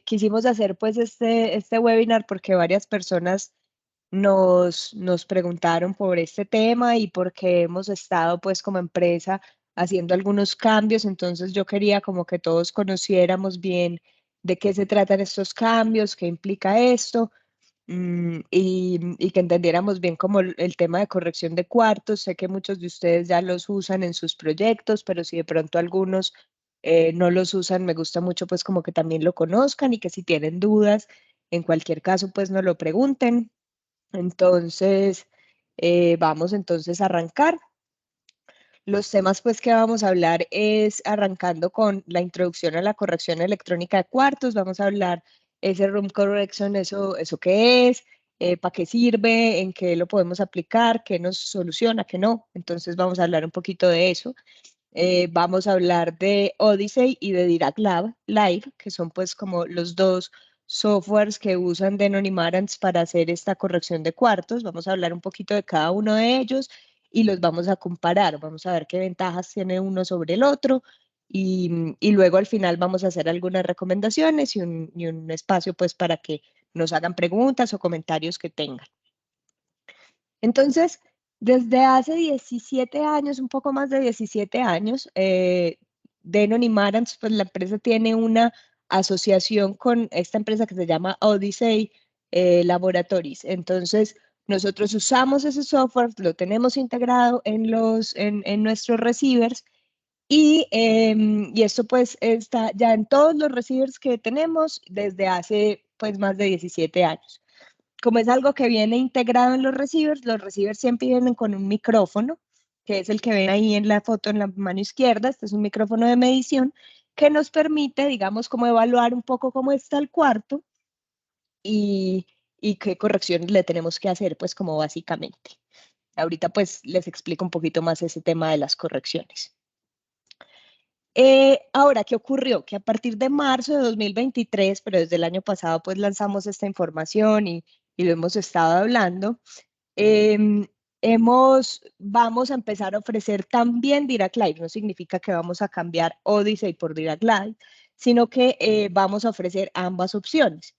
Quisimos hacer pues este webinar porque varias personas nos preguntaron por este tema y porque hemos estado pues como empresa haciendo algunos cambios, entonces yo quería como que todos conociéramos bien de qué se tratan estos cambios, qué implica esto, y que entendiéramos bien como el tema de corrección de cuartos. Sé que muchos de ustedes ya los usan en sus proyectos, pero si de pronto algunos no los usan, me gusta mucho pues como que también lo conozcan y que si tienen dudas, en cualquier caso pues nos lo pregunten. Entonces, vamos entonces a arrancar. Los temas pues que vamos a hablar es arrancando con la introducción a la corrección electrónica de cuartos. Vamos a hablar ese room correction, eso qué es, para qué sirve, en qué lo podemos aplicar, qué nos soluciona, qué no. Entonces vamos a hablar un poquito de eso. Vamos a hablar de Odyssey y de Dirac Live, que son pues como los dos softwares que usan Denon y Marantz para hacer esta corrección de cuartos. Vamos a hablar un poquito de cada uno de ellos y los vamos a comparar. Vamos a ver qué ventajas tiene uno sobre el otro y luego al final vamos a hacer algunas recomendaciones y un espacio pues para que nos hagan preguntas o comentarios que tengan. Entonces, desde hace 17 años, un poco más de 17 años, Denon y Marantz, pues la empresa tiene una asociación con esta empresa que se llama Odyssey Laboratories. Entonces, nosotros usamos ese software, lo tenemos integrado en nuestros receivers y esto pues está ya en todos los receivers que tenemos desde hace pues más de 17 años. Como es algo que viene integrado en los receivers siempre vienen con un micrófono, que es el que ven ahí en la foto en la mano izquierda. Este es un micrófono de medición que nos permite, digamos, como evaluar un poco cómo está el cuarto y, y qué correcciones le tenemos que hacer, pues como básicamente. Ahorita pues les explico un poquito más ese tema de las correcciones. Ahora, ¿qué ocurrió? Que a partir de marzo de 2023, pero desde el año pasado, pues lanzamos esta información y lo hemos estado hablando. Em, Vamos a empezar a ofrecer también Dirac Live. No significa que vamos a cambiar Odyssey por Dirac Live, sino que vamos a ofrecer ambas opciones.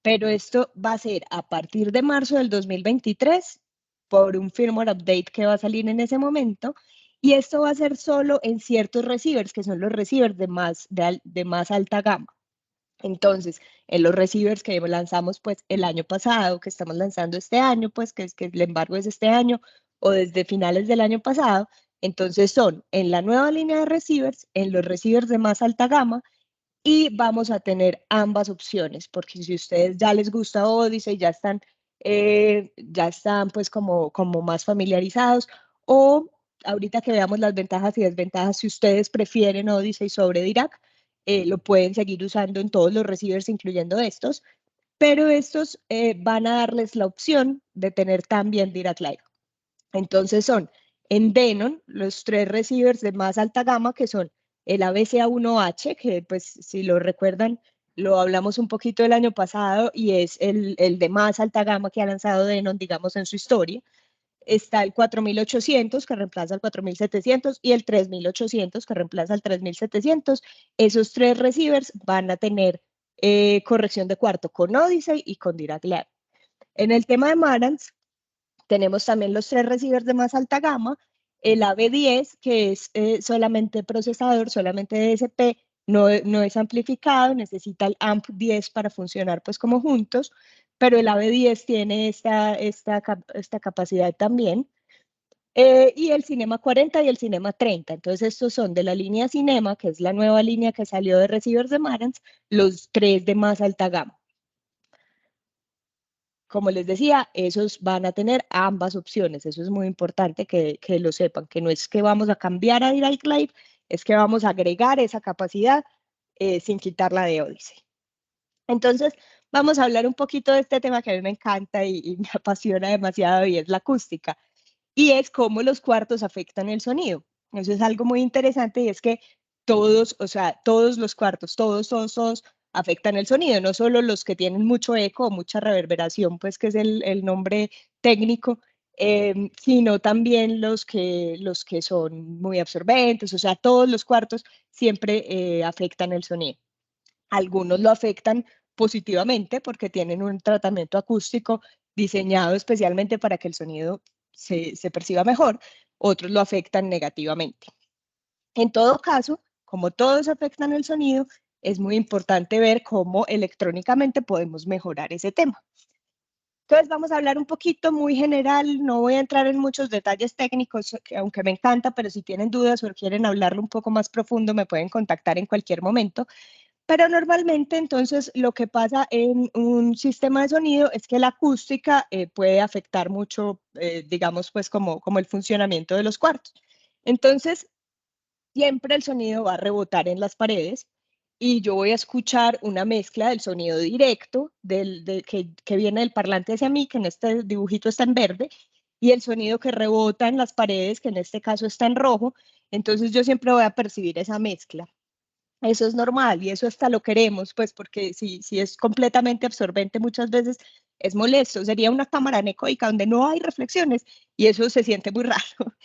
Pero esto va a ser a partir de marzo del 2023 por un firmware update que va a salir en ese momento. Y esto va a ser solo en ciertos receivers, que son los receivers de más alta gama. Entonces, en los receivers que lanzamos pues el año pasado, que estamos lanzando este año, pues que el embargo es este año o desde finales del año pasado, entonces son en la nueva línea de receivers, en los receivers de más alta gama y vamos a tener ambas opciones, porque si ustedes ya les gusta Odyssey, ya están pues como más familiarizados o ahorita que veamos las ventajas y desventajas, si ustedes prefieren Odyssey sobre Dirac, lo pueden seguir usando en todos los receivers, incluyendo estos, pero estos van a darles la opción de tener también Dirac Live. Entonces son en Denon los tres receivers de más alta gama que son el ABCA1H, que pues si lo recuerdan, lo hablamos un poquito el año pasado y es el de más alta gama que ha lanzado Denon, digamos, en su historia. Está el 4800 que reemplaza al 4700 y el 3800 que reemplaza al 3700. Esos tres receivers van a tener corrección de cuarto con Odyssey y con Dirac Live. En el tema de Marantz, tenemos también los tres receivers de más alta gama, el AB10, que es solamente procesador, solamente DSP, no es amplificado, necesita el AMP10 para funcionar pues como juntos, pero el AB10 tiene esta capacidad también. Y el Cinema 40 y el Cinema 30. Entonces, estos son de la línea Cinema, que es la nueva línea que salió de receivers de Marantz, los tres de más alta gama. Como les decía, esos van a tener ambas opciones. Eso es muy importante que lo sepan, que no es que vamos a cambiar a Dirac Live, es que vamos a agregar esa capacidad sin quitarla de Odyssey. Entonces, vamos a hablar un poquito de este tema que a mí me encanta y me apasiona demasiado y es la acústica. Y es cómo los cuartos afectan el sonido. Eso es algo muy interesante y es que todos, o sea, todos los cuartos, todos afectan el sonido, no solo los que tienen mucho eco o mucha reverberación, pues que es el nombre técnico, sino también los que son muy absorbentes, o sea, todos los cuartos siempre afectan el sonido. Algunos lo afectan positivamente porque tienen un tratamiento acústico diseñado especialmente para que el sonido se perciba mejor, otros lo afectan negativamente. En todo caso, como todos afectan el sonido, es muy importante ver cómo electrónicamente podemos mejorar ese tema. Entonces vamos a hablar un poquito muy general, no voy a entrar en muchos detalles técnicos, aunque me encanta, pero si tienen dudas o quieren hablarlo un poco más profundo, me pueden contactar en cualquier momento. Pero normalmente entonces lo que pasa en un sistema de sonido es que la acústica puede afectar mucho, digamos, pues como el funcionamiento de los cuartos. Entonces, siempre el sonido va a rebotar en las paredes y yo voy a escuchar una mezcla del sonido directo que viene del parlante hacia mí, que en este dibujito está en verde, y el sonido que rebota en las paredes, que en este caso está en rojo. Entonces yo siempre voy a percibir esa mezcla. Eso es normal y eso hasta lo queremos, pues porque si es completamente absorbente muchas veces es molesto. Sería una cámara anecoica donde no hay reflexiones y eso se siente muy raro.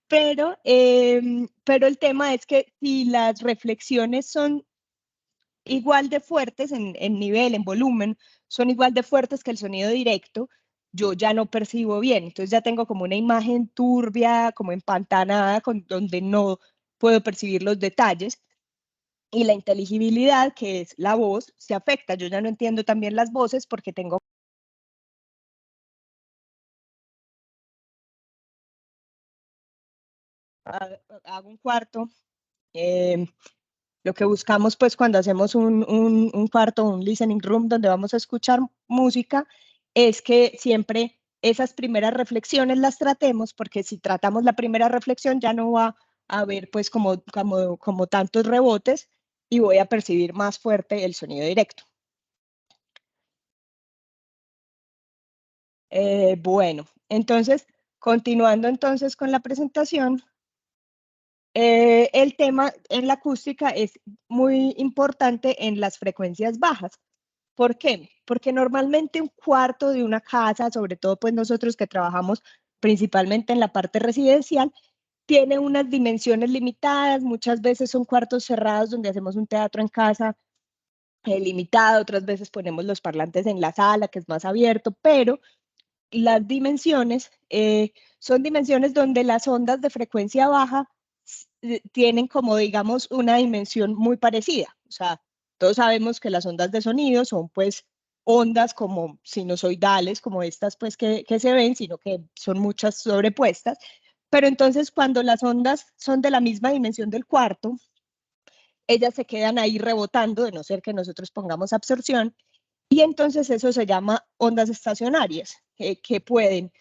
Pero el tema es que si las reflexiones son igual de fuertes en nivel, en volumen, son igual de fuertes que el sonido directo, yo ya no percibo bien. Entonces ya tengo como una imagen turbia, como empantanada, donde no puedo percibir los detalles. Y la inteligibilidad, que es la voz, se afecta. Yo ya no entiendo también las voces porque tengo hago un cuarto. eh, Lo que buscamos, pues, cuando hacemos un cuarto, un listening room, donde vamos a escuchar música, es que siempre esas primeras reflexiones las tratemos, porque si tratamos la primera reflexión ya no va a haber, pues, como tantos rebotes y voy a percibir más fuerte el sonido directo. Bueno, entonces, continuando entonces con la presentación, el tema en la acústica es muy importante en las frecuencias bajas. ¿Por qué? Porque normalmente un cuarto de una casa, sobre todo pues nosotros que trabajamos principalmente en la parte residencial, tiene unas dimensiones limitadas, muchas veces son cuartos cerrados donde hacemos un teatro en casa limitado, otras veces ponemos los parlantes en la sala, que es más abierto, pero las dimensiones son dimensiones donde las ondas de frecuencia baja tienen como, digamos, una dimensión muy parecida. O sea, todos sabemos que las ondas de sonido son pues ondas como sinusoidales, como estas pues que se ven, sino que son muchas sobrepuestas. Pero entonces cuando las ondas son de la misma dimensión del cuarto, ellas se quedan ahí rebotando, de no ser que nosotros pongamos absorción, y entonces eso se llama ondas estacionarias, que pueden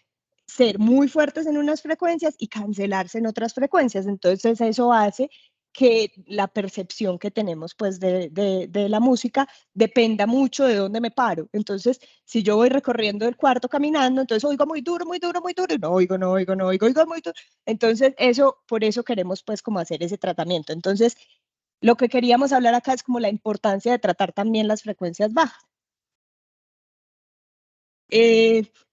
ser muy fuertes en unas frecuencias y cancelarse en otras frecuencias. Entonces eso hace que la percepción que tenemos pues de la música dependa mucho de dónde me paro. Entonces, si yo voy recorriendo el cuarto caminando, entonces oigo muy duro, muy duro, muy duro, y no oigo, no oigo, no oigo, oigo muy duro. Entonces, eso, por eso queremos pues como hacer ese tratamiento. Entonces, lo que queríamos hablar acá es como la importancia de tratar también las frecuencias bajas.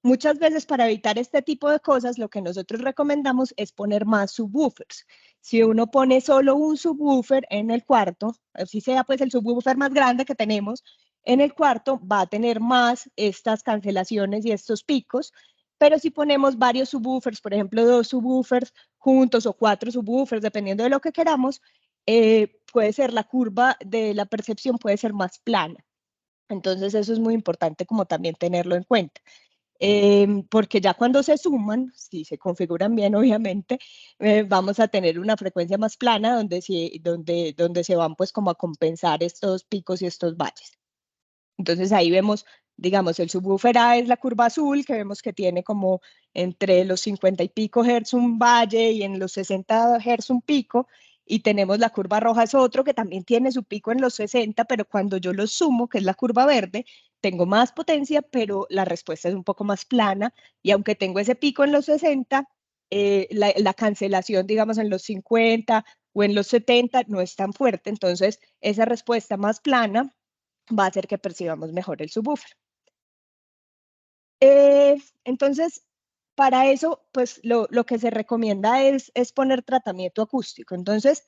Muchas veces para evitar este tipo de cosas, lo que nosotros recomendamos es poner más subwoofers. Si uno pone solo un subwoofer en el cuarto, así sea pues el subwoofer más grande que tenemos en el cuarto, va a tener más estas cancelaciones y estos picos. Pero si ponemos varios subwoofers, por ejemplo, dos subwoofers juntos o cuatro subwoofers, dependiendo de lo que queramos, puede ser la curva de la percepción puede ser más plana. Entonces eso es muy importante como también tenerlo en cuenta. Porque ya cuando se suman, si se configuran bien, obviamente, vamos a tener una frecuencia más plana donde se van pues como a compensar estos picos y estos valles. Entonces ahí vemos, digamos, el subwoofer A es la curva azul, que vemos que tiene como entre los 50 y pico hertz un valle y en los 60 hertz un pico, y tenemos la curva roja es otro que también tiene su pico en los 60, pero cuando yo lo sumo, que es la curva verde, tengo más potencia, pero la respuesta es un poco más plana, y aunque tengo ese pico en los 60, la cancelación, digamos, en los 50 o en los 70 no es tan fuerte, entonces esa respuesta más plana va a hacer que percibamos mejor el subwoofer. Entonces, para eso, pues lo que se recomienda es poner tratamiento acústico. Entonces,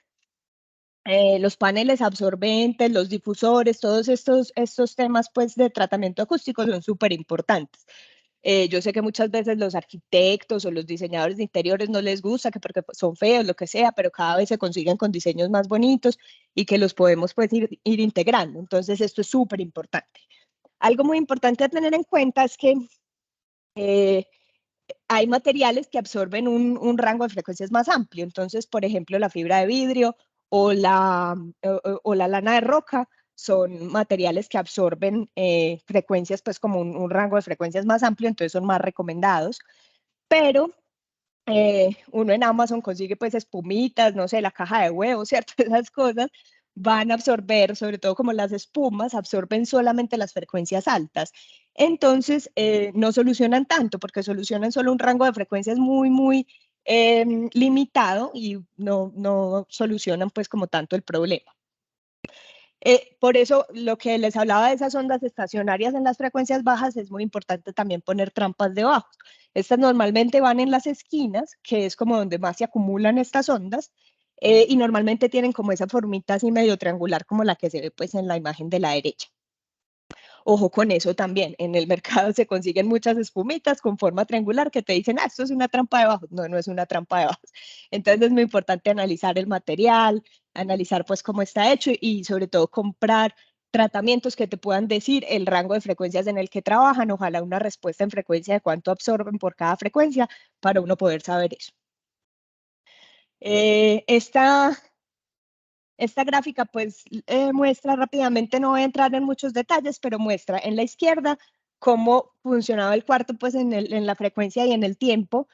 los paneles absorbentes, los difusores, todos estos temas pues, de tratamiento acústico son súper importantes. Yo sé que muchas veces los arquitectos o los diseñadores de interiores no les gusta, que porque son feos, lo que sea, pero cada vez se consiguen con diseños más bonitos y que los podemos pues, ir integrando. Entonces, esto es súper importante. Algo muy importante a tener en cuenta es que hay materiales que absorben un rango de frecuencias más amplio. Entonces, por ejemplo, la fibra de vidrio o la lana de roca son materiales que absorben frecuencias, pues como un rango de frecuencias más amplio, entonces son más recomendados. Pero uno en Amazon consigue pues espumitas, no sé, la caja de huevos, ¿cierto? Esas cosas van a absorber, sobre todo como las espumas, absorben solamente las frecuencias altas. Entonces, no solucionan tanto porque solucionan solo un rango de frecuencias muy limitado y no solucionan pues como tanto el problema. Por eso, lo que les hablaba de esas ondas estacionarias en las frecuencias bajas, es muy importante también poner trampas debajo. Estas normalmente van en las esquinas, que es como donde más se acumulan estas ondas, y normalmente tienen como esa formita así medio triangular, como la que se ve pues en la imagen de la derecha. Ojo con eso también, en el mercado se consiguen muchas espumitas con forma triangular que te dicen, esto es una trampa de bajos. No, no es una trampa de bajos. Entonces es muy importante analizar el material, analizar pues cómo está hecho y sobre todo comprar tratamientos que te puedan decir el rango de frecuencias en el que trabajan, ojalá una respuesta en frecuencia de cuánto absorben por cada frecuencia para uno poder saber eso. Esta gráfica pues muestra rápidamente, no voy a entrar en muchos detalles, pero muestra en la izquierda cómo funcionaba el cuarto pues en la frecuencia y en el tiempo,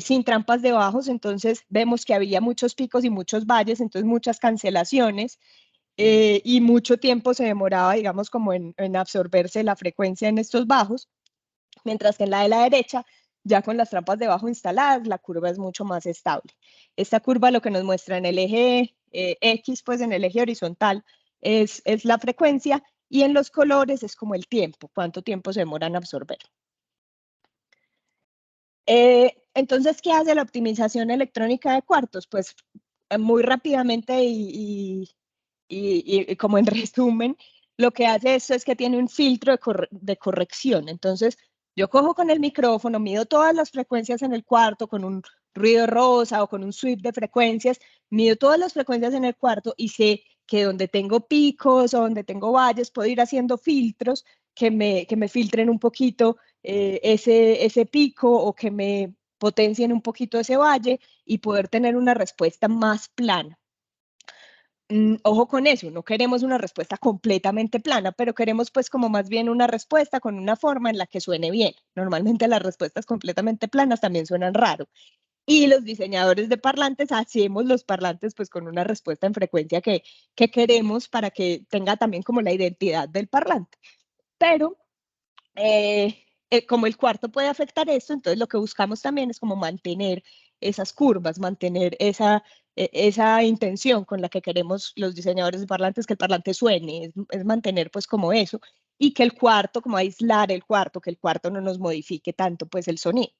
sin trampas de bajos. Entonces vemos que había muchos picos y muchos valles, entonces muchas cancelaciones, y mucho tiempo se demoraba, digamos, como en absorberse la frecuencia en estos bajos, mientras que en la de la derecha, ya con las trampas de bajo instaladas, la curva es mucho más estable. Esta curva lo que nos muestra en el eje X, pues en el eje horizontal, es la frecuencia, y en los colores es como el tiempo, cuánto tiempo se demora en absorber. Entonces, ¿qué hace la optimización electrónica de cuartos? Pues muy rápidamente y como en resumen, lo que hace esto es que tiene un filtro de corrección. Entonces, yo cojo con el micrófono, mido todas las frecuencias en el cuarto con un ruido rosa o con un sweep de frecuencias, mido todas las frecuencias en el cuarto y sé que donde tengo picos o donde tengo valles, puedo ir haciendo filtros que me filtren un poquito ese pico o que me potencien un poquito ese valle y poder tener una respuesta más plana. Ojo con eso, no queremos una respuesta completamente plana, pero queremos pues como más bien una respuesta con una forma en la que suene bien. Normalmente las respuestas completamente planas también suenan raro. Y los diseñadores de parlantes hacemos los parlantes pues con una respuesta en frecuencia que queremos para que tenga también como la identidad del parlante. Pero como el cuarto puede afectar esto, entonces lo que buscamos también es como mantener esas curvas, mantener esa intención con la que queremos los diseñadores de parlantes que el parlante suene, es mantener pues como eso, y que el cuarto, como aislar el cuarto, que el cuarto no nos modifique tanto pues el sonido.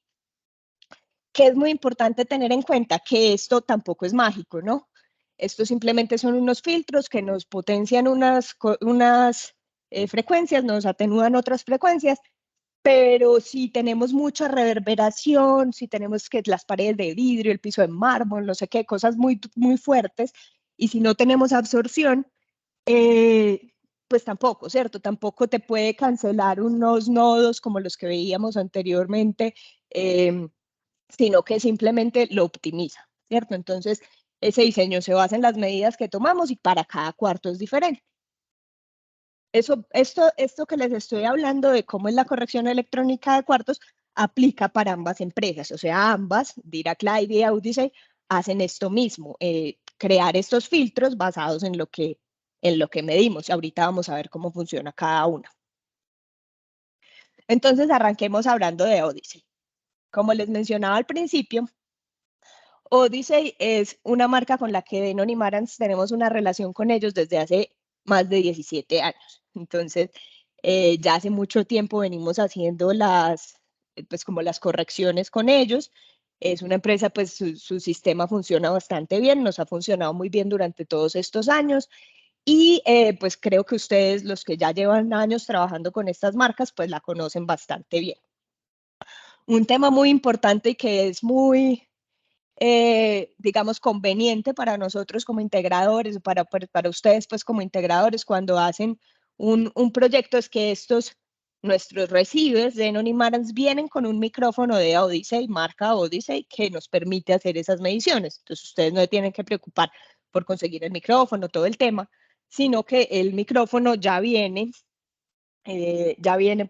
Que es muy importante tener en cuenta que esto tampoco es mágico, ¿no? Esto simplemente son unos filtros que nos potencian unas frecuencias, nos atenúan otras frecuencias, pero si tenemos mucha reverberación, si tenemos que las paredes de vidrio, el piso de mármol, no sé qué, cosas muy fuertes, y si no tenemos absorción, pues tampoco, ¿cierto? Tampoco te puede cancelar unos nodos como los que veíamos anteriormente, sino que simplemente lo optimiza, ¿cierto? Entonces, ese diseño se basa en las medidas que tomamos y para cada cuarto es diferente. Esto que les estoy hablando de cómo es la corrección electrónica de cuartos aplica para ambas empresas, o sea, ambas, Dirac Live y Audisei, hacen esto mismo, crear estos filtros basados en lo que medimos. Ahorita vamos a ver cómo funciona cada una. Entonces, arranquemos hablando de Audisei. Como les mencionaba al principio, Audisei es una marca con la que Denon y Marantz tenemos una relación con ellos desde hace más de 17 años. Entonces, ya hace mucho tiempo venimos haciendo pues como las correcciones con ellos. Es una empresa, pues su sistema funciona bastante bien, nos ha funcionado muy bien durante todos estos años y pues creo que ustedes, los que ya llevan años trabajando con estas marcas, pues la conocen bastante bien. Un tema muy importante y que es muy, digamos, conveniente para nosotros como integradores, para ustedes pues como integradores cuando hacen un proyecto es que nuestros receivers de Nonimarans vienen con un micrófono de Odyssey, marca Odyssey, que nos permite hacer esas mediciones. Entonces ustedes no tienen que preocupar por conseguir el micrófono, todo el tema, sino que el micrófono ya viene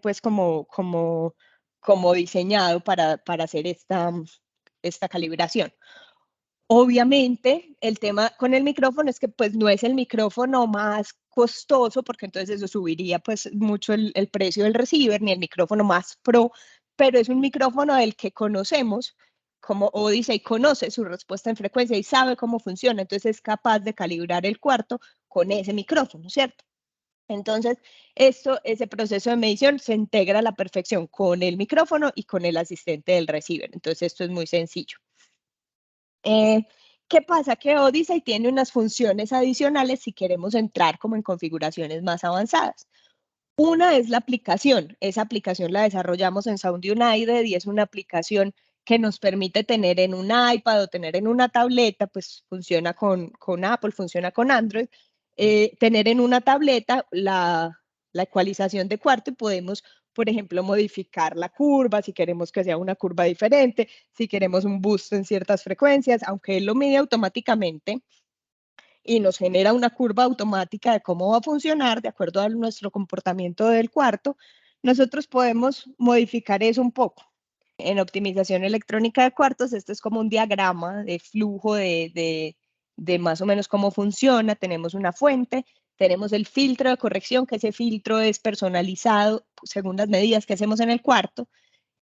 pues como diseñado para hacer esta calibración. Obviamente, el tema con el micrófono es que pues no es el micrófono más costoso, porque entonces eso subiría pues mucho el precio del receiver, ni el micrófono más pro, pero es un micrófono del que conocemos, como Odyssey conoce su respuesta en frecuencia y sabe cómo funciona, entonces es capaz de calibrar el cuarto con ese micrófono, ¿cierto? Entonces, ese proceso de medición se integra a la perfección con el micrófono y con el asistente del receiver. Entonces, esto es muy sencillo. ¿Qué pasa? Que Odyssey tiene unas funciones adicionales si queremos entrar como en configuraciones más avanzadas. Una es la aplicación. Esa aplicación la desarrollamos en Sound United y es una aplicación que nos permite tener en un iPad o tener en una tableta, pues funciona con Apple, funciona con Android, tener en una tableta la ecualización de cuarto y podemos, por ejemplo, modificar la curva si queremos que sea una curva diferente, si queremos un boost en ciertas frecuencias, aunque él lo mide automáticamente y nos genera una curva automática de cómo va a funcionar de acuerdo a nuestro comportamiento del cuarto, nosotros podemos modificar eso un poco. En optimización electrónica de cuartos, esto es como un diagrama de flujo de más o menos cómo funciona. Tenemos una fuente, tenemos el filtro de corrección, que ese filtro es personalizado según las medidas que hacemos en el cuarto.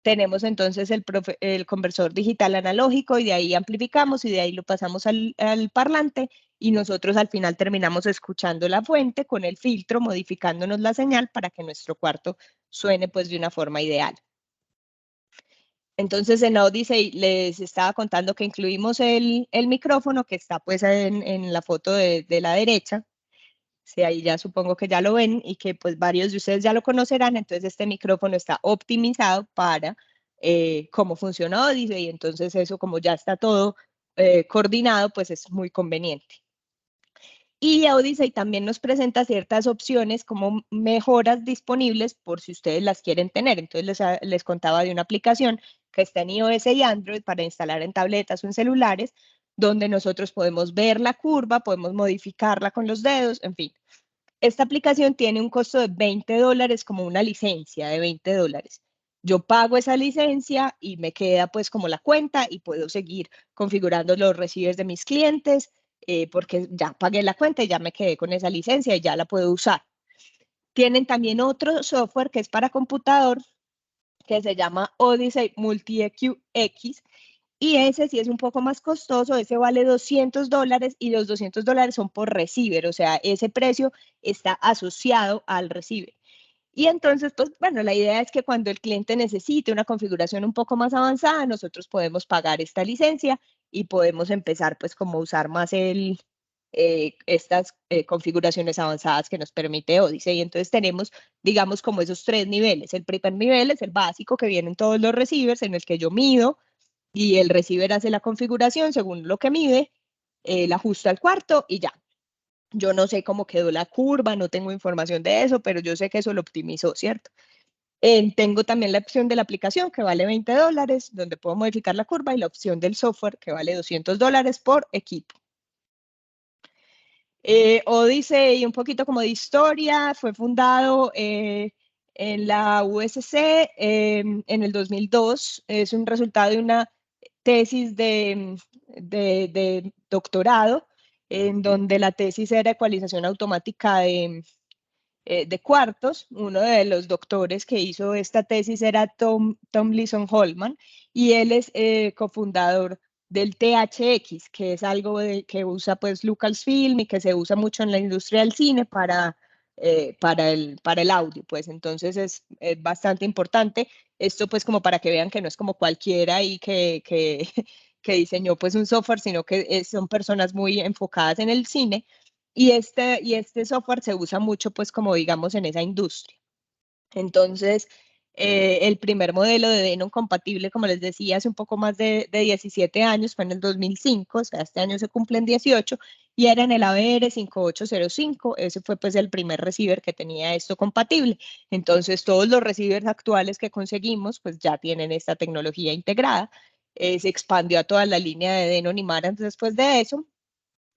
Tenemos entonces el conversor digital analógico y de ahí amplificamos y de ahí lo pasamos al parlante y nosotros al final terminamos escuchando la fuente con el filtro, modificándonos la señal para que nuestro cuarto suene pues de una forma ideal. Entonces en Odyssey les estaba contando que incluimos el micrófono que está pues en la foto de la derecha. Sí, ahí ya supongo que ya lo ven y que pues varios de ustedes ya lo conocerán. Entonces este micrófono está optimizado para cómo funciona Odyssey y entonces eso como ya está todo coordinado pues es muy conveniente. Y Odyssey también nos presenta ciertas opciones como mejoras disponibles por si ustedes las quieren tener. Entonces les contaba de una aplicación que está en iOS y Android para instalar en tabletas o en celulares, donde nosotros podemos ver la curva, podemos modificarla con los dedos, en fin. Esta aplicación tiene un costo de $20 como una licencia de $20. Yo pago esa licencia y me queda pues como la cuenta y puedo seguir configurando los receivers de mis clientes porque ya pagué la cuenta y ya me quedé con esa licencia y ya la puedo usar. Tienen también otro software que es para computador que se llama Odyssey Multi-EQ X y ese sí es un poco más costoso, ese vale $200 y los $200 son por receiver, o sea, ese precio está asociado al receiver. Y entonces, pues bueno, la idea es que cuando el cliente necesite una configuración un poco más avanzada, nosotros podemos pagar esta licencia y podemos empezar pues como a usar más estas configuraciones avanzadas que nos permite Odyssey. Y entonces tenemos, digamos, como esos tres niveles. El primer nivel es el básico que vienen todos los receivers en el que yo mido y el receiver hace la configuración según lo que mide, la ajusta al cuarto y ya. Yo no sé cómo quedó la curva, no tengo información de eso, pero yo sé que eso lo optimizó, ¿cierto? Tengo también la opción de la aplicación que vale $20, donde puedo modificar la curva, y la opción del software que vale $200 por equipo. Odyssey, un poquito como de historia, fue fundado en la USC en el 2002. Es un resultado de una tesis de doctorado, en donde la tesis era ecualización automática de cuartos. Uno de los doctores que hizo esta tesis era Tom Leeson Holman, y él es cofundador del THX, que es algo que usa pues Lucasfilm y que se usa mucho en la industria del cine para el audio, pues entonces es bastante importante Esto pues como para que vean que no es como cualquiera y que diseñó pues un software, sino que son personas muy enfocadas en el cine. Y este software se usa mucho pues como digamos en esa industria. Entonces, el primer modelo de Denon compatible, como les decía, hace un poco más de 17 años, fue en el 2005, o sea, este año se cumplen 18, y era en el ABR 5805, ese fue pues el primer receiver que tenía esto compatible. Entonces, todos los receivers actuales que conseguimos, pues ya tienen esta tecnología integrada. Se expandió a toda la línea de Denon y Marantz después de eso.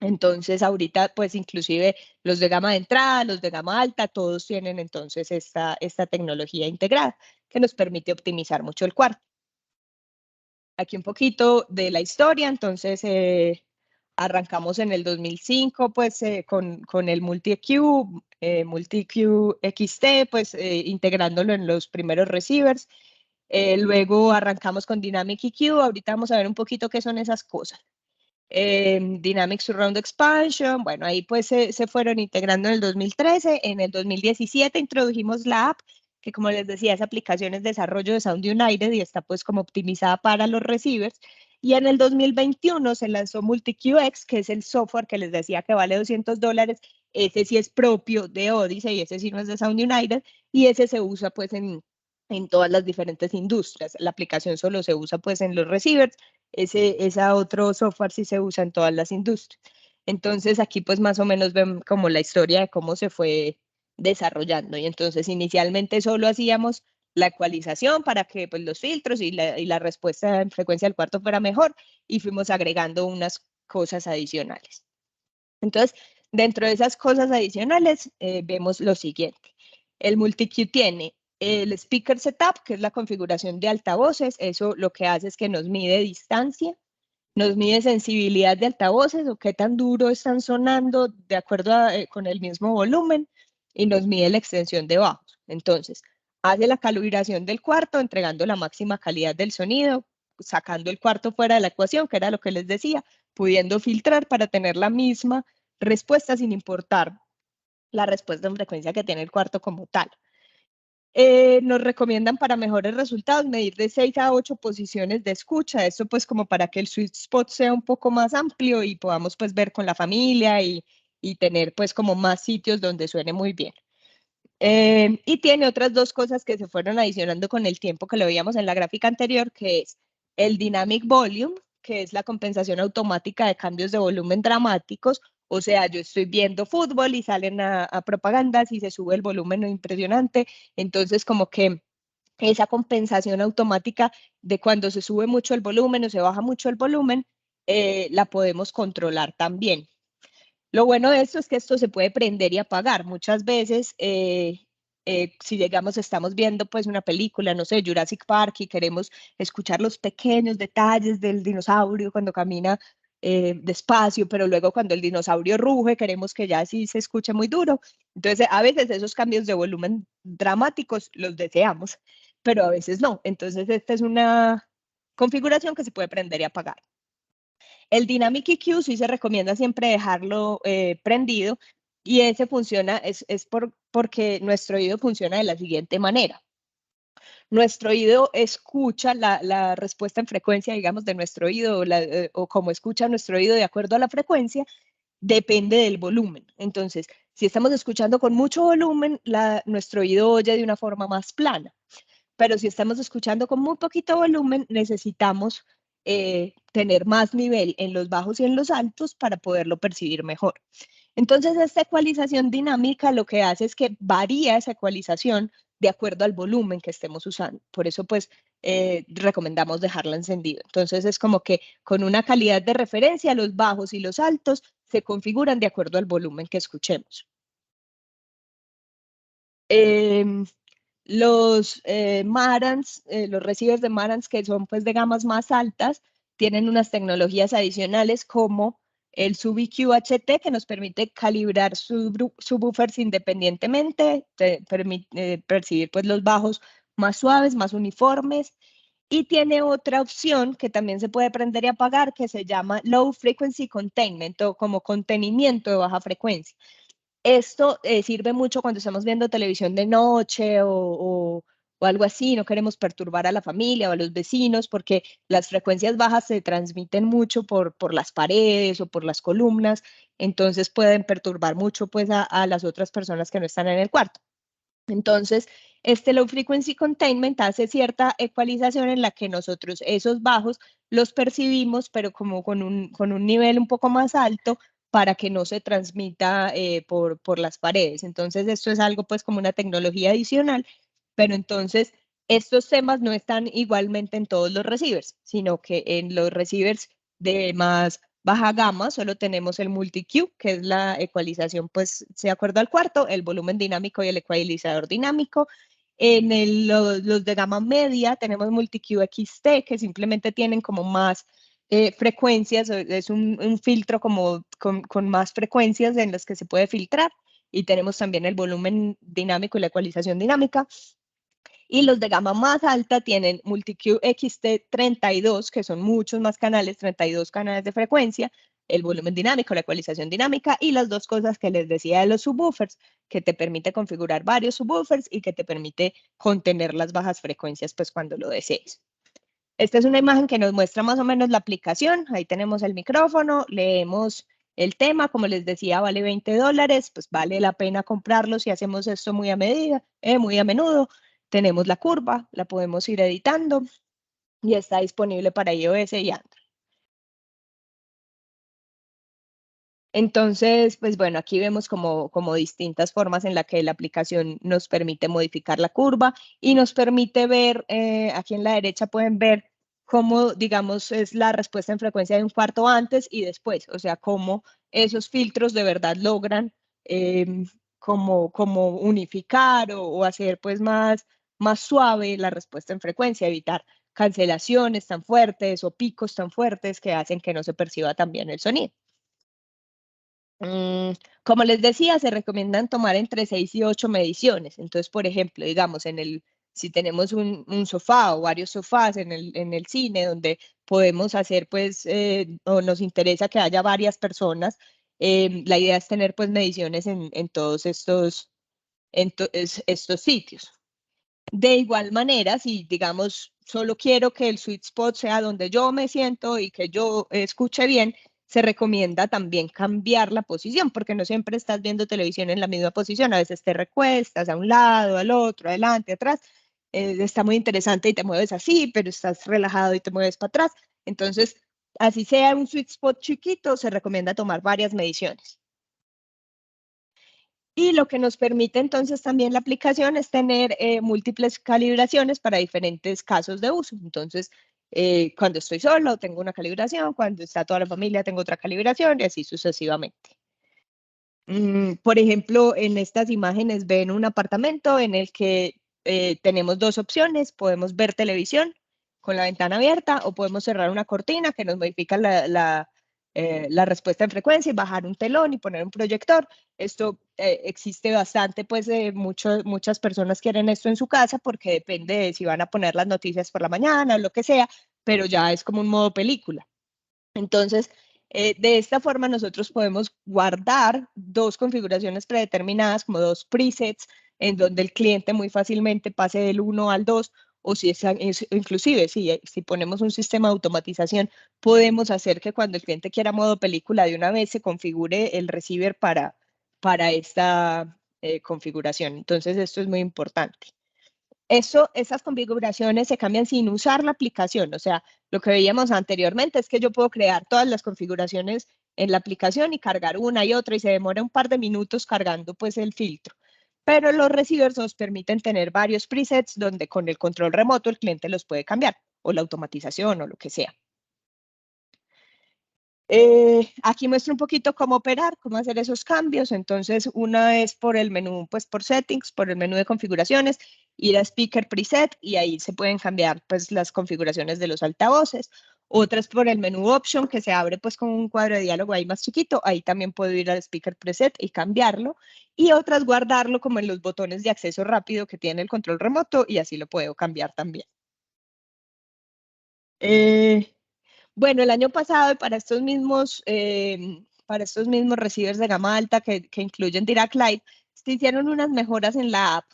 Entonces, ahorita, pues inclusive los de gama de entrada, los de gama alta, todos tienen entonces esta tecnología integrada que nos permite optimizar mucho el cuarto. Aquí un poquito de la historia, entonces arrancamos en el 2005 pues con el MultiQ, MultiQ XT, pues integrándolo en los primeros receivers. Luego arrancamos con Dynamic EQ, ahorita vamos a ver un poquito qué son esas cosas. Dynamic Surround Expansion, bueno, ahí pues se fueron integrando en el 2013, en el 2017 introdujimos la app, que como les decía, esa aplicación es desarrollo de Sound United y está pues como optimizada para los receivers, y en el 2021 se lanzó MultiQX, que es el software que les decía que vale $200, ese sí es propio de Odyssey, ese sí no es de Sound United, y ese se usa pues en todas las diferentes industrias, la aplicación solo se usa pues en los receivers, ese otro software sí se usa en todas las industrias. Entonces aquí pues más o menos ven como la historia de cómo se fue desarrollando. Y entonces inicialmente solo hacíamos la ecualización para que pues los filtros y la respuesta en frecuencia del cuarto fuera mejor, y fuimos agregando unas cosas adicionales. Entonces, dentro de esas cosas adicionales, vemos lo siguiente. El MultiQ tiene el speaker setup, que es la configuración de altavoces. Eso lo que hace es que nos mide distancia, nos mide sensibilidad de altavoces o qué tan duro están sonando de acuerdo con el mismo volumen, y nos mide la extensión de bajos. Entonces, hace la calibración del cuarto, entregando la máxima calidad del sonido, sacando el cuarto fuera de la ecuación, que era lo que les decía, pudiendo filtrar para tener la misma respuesta sin importar la respuesta en frecuencia que tiene el cuarto como tal. Nos recomiendan para mejores resultados medir de 6 a 8 posiciones de escucha, esto pues como para que el sweet spot sea un poco más amplio y podamos pues ver con la familia y tener pues como más sitios donde suene muy bien. Y tiene otras dos cosas que se fueron adicionando con el tiempo, que lo veíamos en la gráfica anterior, que es el Dynamic Volume, que es la compensación automática de cambios de volumen dramáticos. O sea, yo estoy viendo fútbol y salen a propagandas y se sube el volumen impresionante. Entonces, como que esa compensación automática de cuando se sube mucho el volumen o se baja mucho el volumen, la podemos controlar también. Lo bueno de esto es que esto se puede prender y apagar. Muchas veces, si llegamos, estamos viendo pues una película, no sé, Jurassic Park, y queremos escuchar los pequeños detalles del dinosaurio cuando camina despacio, pero luego cuando el dinosaurio ruge queremos que ya sí se escuche muy duro. Entonces, a veces esos cambios de volumen dramáticos los deseamos, pero a veces no. Entonces, esta es una configuración que se puede prender y apagar. El Dynamic EQ sí se recomienda siempre dejarlo prendido, y ese funciona, porque nuestro oído funciona de la siguiente manera. Nuestro oído escucha la respuesta en frecuencia, digamos, de nuestro oído, o como escucha nuestro oído de acuerdo a la frecuencia, depende del volumen. Entonces, si estamos escuchando con mucho volumen, nuestro oído oye de una forma más plana. Pero si estamos escuchando con muy poquito volumen, necesitamos tener más nivel en los bajos y en los altos para poderlo percibir mejor. Entonces, esta ecualización dinámica lo que hace es que varía esa ecualización de acuerdo al volumen que estemos usando. Por eso, pues, recomendamos dejarla encendida. Entonces, es como que con una calidad de referencia, los bajos y los altos se configuran de acuerdo al volumen que escuchemos. Eh, los Marantz, los receivers de Marantz, que son pues de gamas más altas, tienen unas tecnologías adicionales como el sub-EQ-HT, que nos permite calibrar subwoofers independientemente, permite percibir pues los bajos más suaves, más uniformes. Y tiene otra opción que también se puede prender y apagar, que se llama Low Frequency Containment, o como contenimiento de baja frecuencia. Esto sirve mucho cuando estamos viendo televisión de noche o o algo así, no queremos perturbar a la familia o a los vecinos porque las frecuencias bajas se transmiten mucho por las paredes o por las columnas, entonces pueden perturbar mucho pues a las otras personas que no están en el cuarto. Entonces, este low frequency containment hace cierta ecualización en la que nosotros esos bajos los percibimos, pero como con un nivel un poco más alto para que no se transmita por las paredes. Entonces, esto es algo pues como una tecnología adicional, pero entonces estos temas no están igualmente en todos los receivers, sino que en los receivers de más baja gama solo tenemos el multi-Q, que es la ecualización, pues, de acuerdo al cuarto, el volumen dinámico y el ecualizador dinámico. En los de gama media tenemos multi-Q XT, que simplemente tienen como más frecuencias, es un filtro como con más frecuencias en las que se puede filtrar. Y tenemos también el volumen dinámico y la ecualización dinámica. Y los de gama más alta tienen MultiQ XT32, que son muchos más canales, 32 canales de frecuencia, el volumen dinámico, la ecualización dinámica y las dos cosas que les decía de los subwoofers, que te permite configurar varios subwoofers y que te permite contener las bajas frecuencias pues cuando lo desees. Esta es una imagen que nos muestra más o menos la aplicación. Ahí tenemos el micrófono, leemos el tema, como les decía, vale $20, pues vale la pena comprarlo si hacemos esto muy a medida, muy a menudo. Tenemos la curva, la podemos ir editando y está disponible para iOS y Android. Entonces, pues bueno, aquí vemos como distintas formas en la que la aplicación nos permite modificar la curva y nos permite ver, aquí en la derecha pueden ver cómo, digamos, es la respuesta en frecuencia de un cuarto antes y después, o sea, cómo esos filtros de verdad logran como unificar o hacer pues más suave la respuesta en frecuencia, evitar cancelaciones tan fuertes o picos tan fuertes que hacen que no se perciba tan bien el sonido. Como les decía, se recomiendan tomar entre 6 y 8 mediciones. Entonces, por ejemplo, digamos, si tenemos un sofá o varios sofás en el cine donde podemos hacer, pues, o nos interesa que haya varias personas, la idea es tener, pues, mediciones en todos estos sitios. De igual manera, si digamos, solo quiero que el sweet spot sea donde yo me siento y que yo escuche bien, se recomienda también cambiar la posición, porque no siempre estás viendo televisión en la misma posición, a veces te recuestas a un lado, al otro, adelante, atrás. Está muy interesante y te mueves así, pero estás relajado y te mueves para atrás. Entonces, así sea un sweet spot chiquito, se recomienda tomar varias mediciones. Y lo que nos permite entonces también la aplicación es tener múltiples calibraciones para diferentes casos de uso. Entonces, cuando estoy solo tengo una calibración, cuando está toda la familia tengo otra calibración y así sucesivamente. Por ejemplo, en estas imágenes ven un apartamento en el que tenemos dos opciones. Podemos ver televisión con la ventana abierta o podemos cerrar una cortina que nos modifica la respuesta en frecuencia y bajar un telón y poner un proyector. Esto existe bastante, pues muchas personas quieren esto en su casa porque depende de si van a poner las noticias por la mañana o lo que sea, pero ya es como un modo película. Entonces, de esta forma nosotros podemos guardar dos configuraciones predeterminadas como dos presets en donde el cliente muy fácilmente pase del 1 al 2 o si inclusive si ponemos un sistema de automatización podemos hacer que cuando el cliente quiera modo película de una vez se configure el receiver para esta configuración. Entonces esto es muy importante. Esas configuraciones se cambian sin usar la aplicación. O sea, lo que veíamos anteriormente es que yo puedo crear todas las configuraciones en la aplicación y cargar una y otra y se demora un par de minutos cargando pues el filtro. Pero los receivers nos permiten tener varios presets donde con el control remoto el cliente los puede cambiar o la automatización o lo que sea. Aquí muestro un poquito cómo operar, cómo hacer esos cambios. Entonces, una es por el menú, pues por settings, por el menú de configuraciones, ir a speaker preset y ahí se pueden cambiar pues las configuraciones de los altavoces. Otra es por el menú option que se abre pues con un cuadro de diálogo ahí más chiquito. Ahí también puedo ir al speaker preset y cambiarlo. Y otra es guardarlo como en los botones de acceso rápido que tiene el control remoto y así lo puedo cambiar también. Eh, Bueno, el año pasado, para estos mismos receivers de gama alta que incluyen Dirac Lite, se hicieron unas mejoras en la app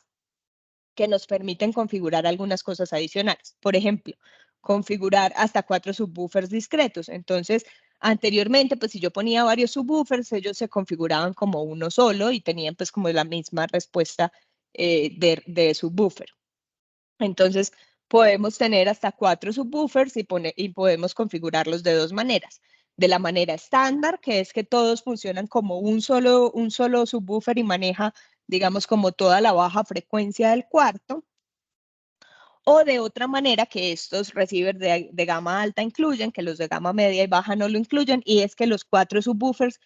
que nos permiten configurar algunas cosas adicionales. Por ejemplo, configurar hasta 4 subwoofers discretos. Entonces, anteriormente, pues si yo ponía varios subwoofers, ellos se configuraban como uno solo y tenían pues como la misma respuesta de subwoofer. Entonces, podemos tener hasta 4 subwoofers y podemos configurarlos de dos maneras. De la manera estándar, que es que todos funcionan como un solo subwoofer y maneja, digamos, como toda la baja frecuencia del cuarto. O de otra manera que estos receivers de gama alta incluyen, que los de gama media y baja no lo incluyen, y es que los 4 subwoofers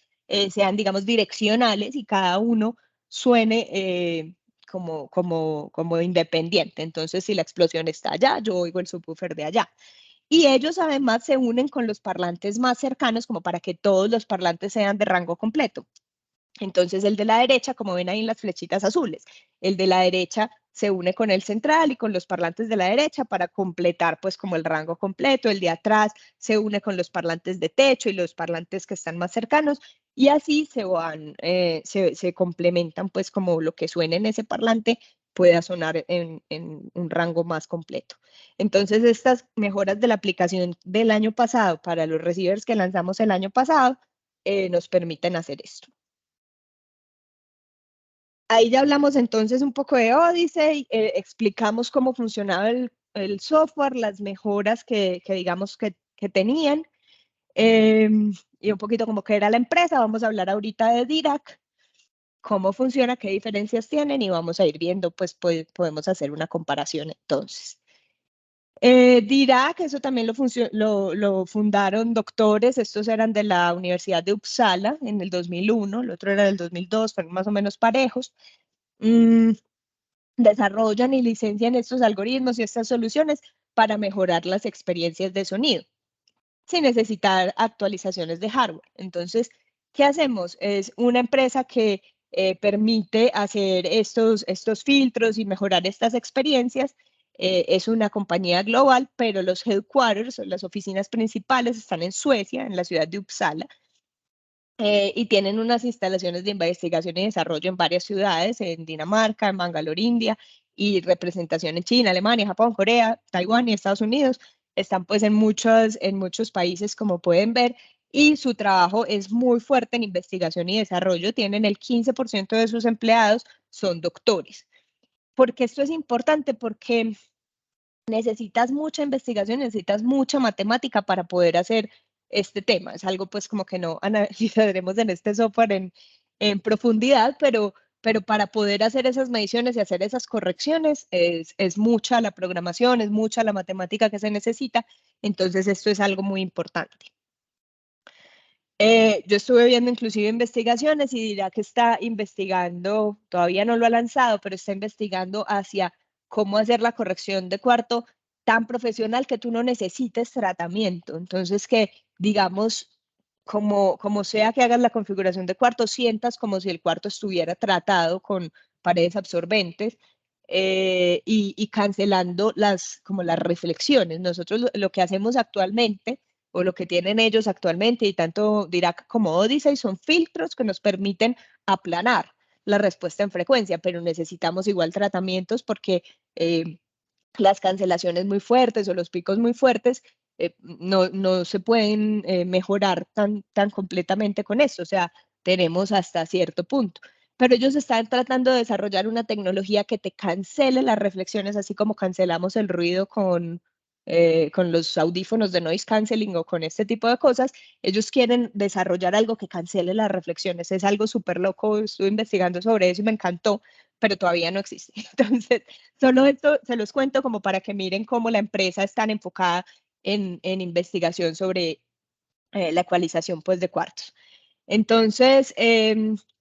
sean, digamos, direccionales y cada uno suene como independiente. Entonces, si la explosión está allá, yo oigo el subwoofer de allá. Y ellos además se unen con los parlantes más cercanos como para que todos los parlantes sean de rango completo. Entonces el de la derecha, como ven ahí en las flechitas azules, el de la derecha se une con el central y con los parlantes de la derecha para completar pues como el rango completo. El de atrás se une con los parlantes de techo y los parlantes que están más cercanos y así se complementan pues como lo que suene en ese parlante pueda sonar en un rango más completo. Entonces estas mejoras de la aplicación del año pasado para los receivers que lanzamos el año pasado nos permiten hacer esto. Ahí ya hablamos entonces un poco de Odyssey, explicamos cómo funcionaba el software, las mejoras que digamos que tenían, y un poquito como que era la empresa. Vamos a hablar ahorita de Dirac, cómo funciona, qué diferencias tienen y vamos a ir viendo, pues podemos hacer una comparación entonces. Dirac, eso también lo fundaron doctores, estos eran de la Universidad de Uppsala en el 2001, el otro era del 2002, fueron más o menos parejos. Desarrollan y licencian estos algoritmos y estas soluciones para mejorar las experiencias de sonido, sin necesitar actualizaciones de hardware. Entonces, ¿qué hacemos? Es una empresa que permite hacer estos filtros y mejorar estas experiencias. Es una compañía global, pero los headquarters, las oficinas principales, están en Suecia, en la ciudad de Uppsala. Y tienen unas instalaciones de investigación y desarrollo en varias ciudades, en Dinamarca, en Bangalore, India, y representación en China, Alemania, Japón, Corea, Taiwán y Estados Unidos. Están pues en muchos países, como pueden ver, y su trabajo es muy fuerte en investigación y desarrollo. Tienen el 15% de sus empleados son doctores. ¿Por qué esto es importante? Porque necesitas mucha investigación, necesitas mucha matemática para poder hacer este tema. Es algo pues como que no analizaremos en este software en profundidad, pero para poder hacer esas mediciones y hacer esas correcciones es mucha la programación, es mucha la matemática que se necesita. Entonces esto es algo muy importante. Yo estuve viendo inclusive investigaciones y dirá que está investigando, todavía no lo ha lanzado, pero está investigando hacia cómo hacer la corrección de cuarto tan profesional que tú no necesites tratamiento. Entonces que, digamos, como sea que hagas la configuración de cuarto, sientas como si el cuarto estuviera tratado con paredes absorbentes y cancelando como las reflexiones. Nosotros lo que hacemos actualmente o lo que tienen ellos actualmente, y tanto Dirac como Odyssey, son filtros que nos permiten aplanar la respuesta en frecuencia, pero necesitamos igual tratamientos porque las cancelaciones muy fuertes o los picos muy fuertes no se pueden mejorar tan completamente con esto, o sea, tenemos hasta cierto punto. Pero ellos están tratando de desarrollar una tecnología que te cancele las reflexiones, así como cancelamos el ruido con los audífonos de noise canceling o con este tipo de cosas. Ellos quieren desarrollar algo que cancele las reflexiones. Es algo súper loco, estuve investigando sobre eso y me encantó, pero todavía no existe. Entonces, solo esto se los cuento como para que miren cómo la empresa es tan enfocada en investigación sobre la ecualización pues, de cuartos. Entonces,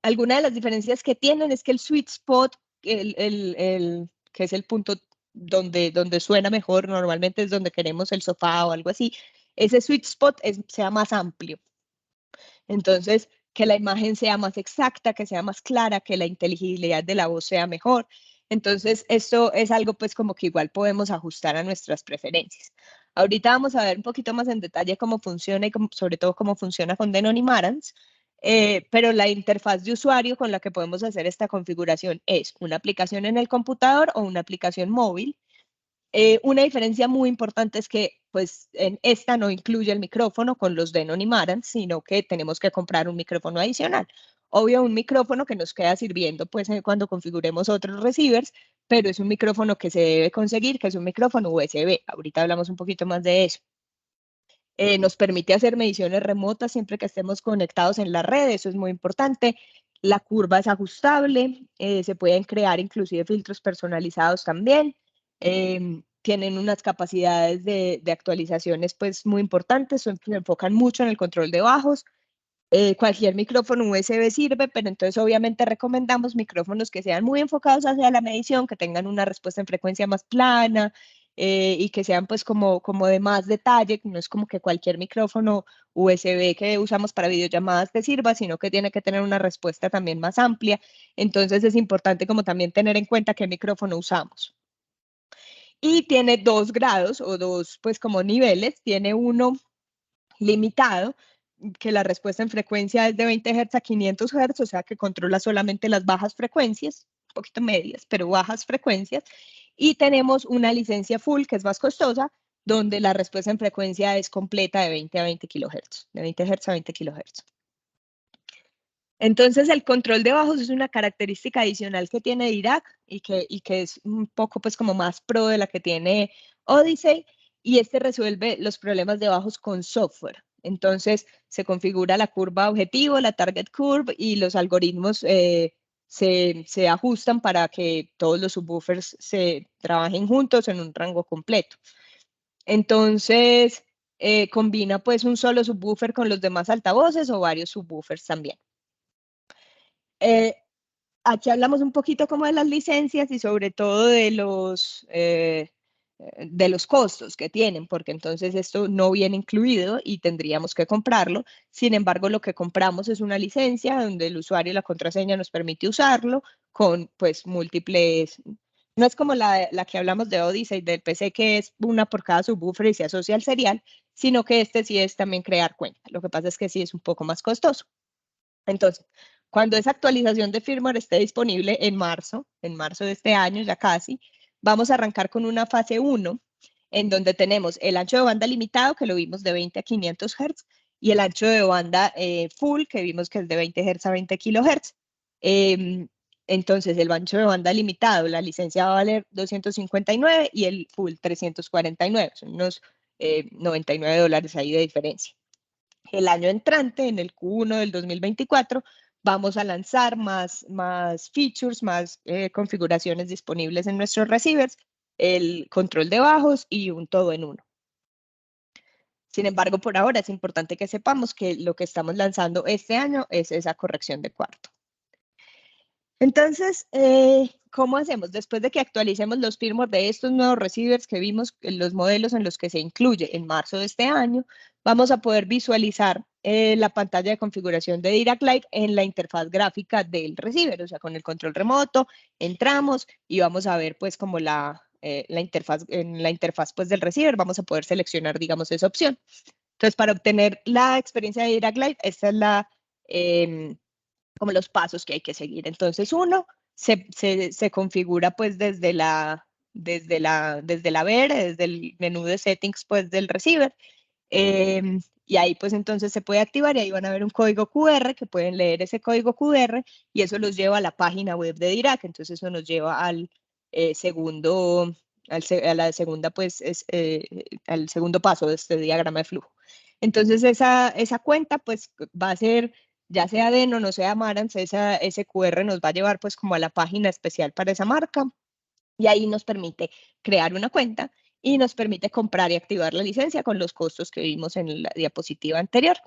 alguna de las diferencias que tienen es que el sweet spot, que es el punto donde suena mejor, normalmente es donde queremos el sofá o algo así, ese sweet spot sea más amplio. Entonces, que la imagen sea más exacta, que sea más clara, que la inteligibilidad de la voz sea mejor. Entonces, esto es algo pues como que igual podemos ajustar a nuestras preferencias. Ahorita vamos a ver un poquito más en detalle cómo funciona y sobre todo cómo funciona con Denon y Marantz. pero la interfaz de usuario con la que podemos hacer esta configuración es una aplicación en el computador o una aplicación móvil. Una diferencia muy importante es que pues en esta no incluye el micrófono con los Denon y Marantz, sino que tenemos que comprar un micrófono adicional. Obvio, un micrófono que nos queda sirviendo pues cuando configuremos otros receivers, pero es un micrófono que se debe conseguir, que es un micrófono USB. Ahorita hablamos un poquito más de eso. Nos permite hacer mediciones remotas siempre que estemos conectados en la red, eso es muy importante. La curva es ajustable, se pueden crear inclusive filtros personalizados también. Tienen unas capacidades de actualizaciones pues muy importantes, se enfocan mucho en el control de bajos. Cualquier micrófono USB sirve, pero entonces obviamente recomendamos micrófonos que sean muy enfocados hacia la medición, que tengan una respuesta en frecuencia más plana y que sean pues como de más detalle, no es como que cualquier micrófono USB que usamos para videollamadas te sirva, sino que tiene que tener una respuesta también más amplia. Entonces es importante como también tener en cuenta qué micrófono usamos. Y tiene 2 grados o 2 pues como niveles, tiene uno limitado, que la respuesta en frecuencia es de 20 Hz a 500 Hz, o sea que controla solamente las bajas frecuencias, un poquito medias, pero bajas frecuencias. Y tenemos una licencia full, que es más costosa, donde la respuesta en frecuencia es completa de 20 a 20 kHz, de 20 Hz a 20 kHz. Entonces, el control de bajos es una característica adicional que tiene Dirac y que es un poco pues como más pro de la que tiene Odyssey, y este resuelve los problemas de bajos con software. Entonces, se configura la curva objetivo, la target curve, y los algoritmos se ajustan para que todos los subwoofers se trabajen juntos en un rango completo. Entonces, combina pues un solo subwoofer con los demás altavoces o varios subwoofers también. Aquí hablamos un poquito como de las licencias y sobre todo de los costos que tienen, porque entonces esto no viene incluido y tendríamos que comprarlo. Sin embargo, lo que compramos es una licencia donde el usuario y la contraseña nos permite usarlo con pues múltiples. No es como la que hablamos de Odyssey del PC, que es una por cada subwoofer y se asocia al serial, sino que este sí es también crear cuenta. Lo que pasa es que sí es un poco más costoso. Entonces, cuando esa actualización de firmware esté disponible en marzo de este año ya casi, vamos a arrancar con una fase 1, en donde tenemos el ancho de banda limitado, que lo vimos de 20 a 500 Hz, y el ancho de banda full, que vimos que es de 20 Hz a 20 kHz. Entonces, el ancho de banda limitado, la licencia va a valer 259 y el full 349, son unos $99 ahí de diferencia. El año entrante, en el Q1 del 2024, vamos a lanzar más features, más configuraciones disponibles en nuestros receivers, el control de bajos y un todo en uno. Sin embargo, por ahora es importante que sepamos que lo que estamos lanzando este año es esa corrección de cuarto. Entonces, ¿cómo hacemos? Después de que actualicemos los firmware de estos nuevos receivers que vimos, los modelos en los que se incluye en marzo de este año, vamos a poder visualizar la pantalla de configuración de Dirac Lite en la interfaz gráfica del receiver, o sea, con el control remoto, entramos y vamos a ver pues como interfaz, en la interfaz pues del receiver vamos a poder seleccionar, digamos, esa opción. Entonces, para obtener la experiencia de Dirac Lite, esta es como los pasos que hay que seguir. Entonces, uno se configura pues desde la VER, desde el menú de settings pues del receiver. Y ahí pues entonces se puede activar y ahí van a ver un código QR que pueden leer ese código QR y eso los lleva a la página web de Dirac. Entonces eso nos lleva al segundo, a la segunda pues, al segundo paso de este diagrama de flujo. Entonces esa cuenta pues va a ser, ya sea Denon o no sea Marantz, ese QR nos va a llevar pues como a la página especial para esa marca y ahí nos permite crear una cuenta y nos permite comprar y activar la licencia con los costos que vimos en la diapositiva anterior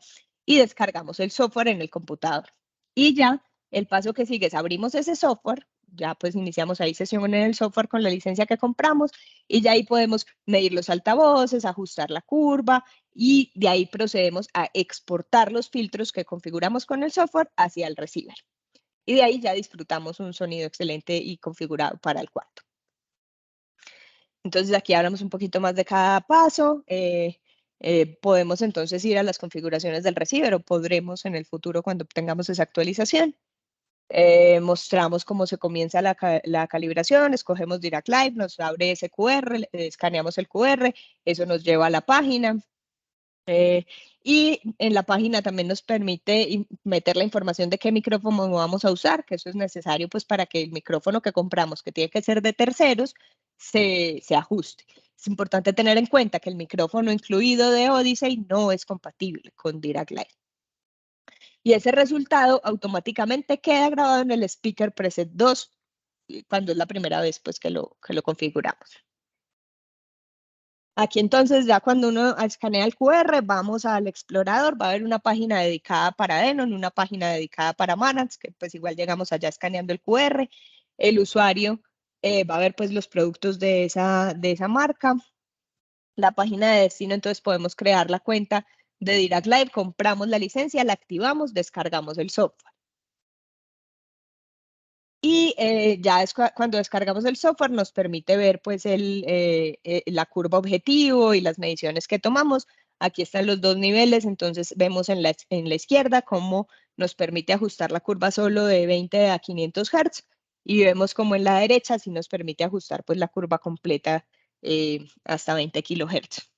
y descargamos el software en el computador. Y ya el paso que sigue es abrimos ese software, ya pues iniciamos ahí sesión en el software con la licencia que compramos y ya ahí podemos medir los altavoces, ajustar la curva y de ahí procedemos a exportar los filtros que configuramos con el software hacia el receiver. Y de ahí ya disfrutamos un sonido excelente y configurado para el cuarto. Entonces aquí hablamos un poquito más de cada paso. Podemos entonces ir a las configuraciones del receiver o podremos en el futuro cuando tengamos esa actualización. Mostramos cómo se comienza la calibración, escogemos Dirac Live, nos abre ese QR, escaneamos el QR, eso nos lleva a la página. Y en la página también nos permite meter la información de qué micrófono vamos a usar, que eso es necesario pues para que el micrófono que compramos, que tiene que ser de terceros, se ajuste. Es importante tener en cuenta que el micrófono incluido de Odyssey no es compatible con Dirac Live. Y ese resultado automáticamente queda grabado en el speaker preset 2 cuando es la primera vez pues, que lo configuramos. Aquí entonces ya cuando uno escanea el QR, vamos al explorador, va a haber una página dedicada para Denon, una página dedicada para Manage, que pues igual llegamos allá escaneando el QR. El usuario va a ver pues los productos de esa marca. La página de destino, entonces podemos crear la cuenta de Dirac Live, compramos la licencia, la activamos, descargamos el software. Y ya es cuando descargamos el software nos permite ver pues la curva objetivo y las mediciones que tomamos. Aquí están los dos niveles, entonces vemos en la izquierda cómo nos permite ajustar la curva solo de 20 a 500 Hz y vemos como en la derecha sí nos permite ajustar pues la curva completa hasta 20 kHz.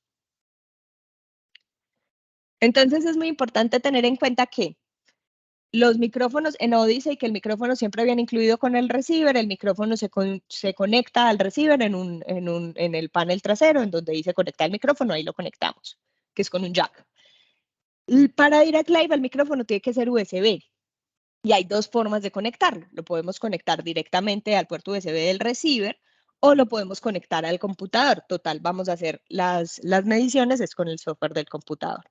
Entonces es muy importante tener en cuenta que los micrófonos en Odyssey, que el micrófono siempre viene incluido con el receiver, el micrófono se conecta al receiver en el panel trasero, en donde dice conectar el micrófono, ahí lo conectamos, que es con un jack. Para Dirac Live el micrófono tiene que ser USB y hay dos formas de conectarlo. Lo podemos conectar directamente al puerto USB del receiver o lo podemos conectar al computador. Total, vamos a hacer las mediciones es con el software del computador.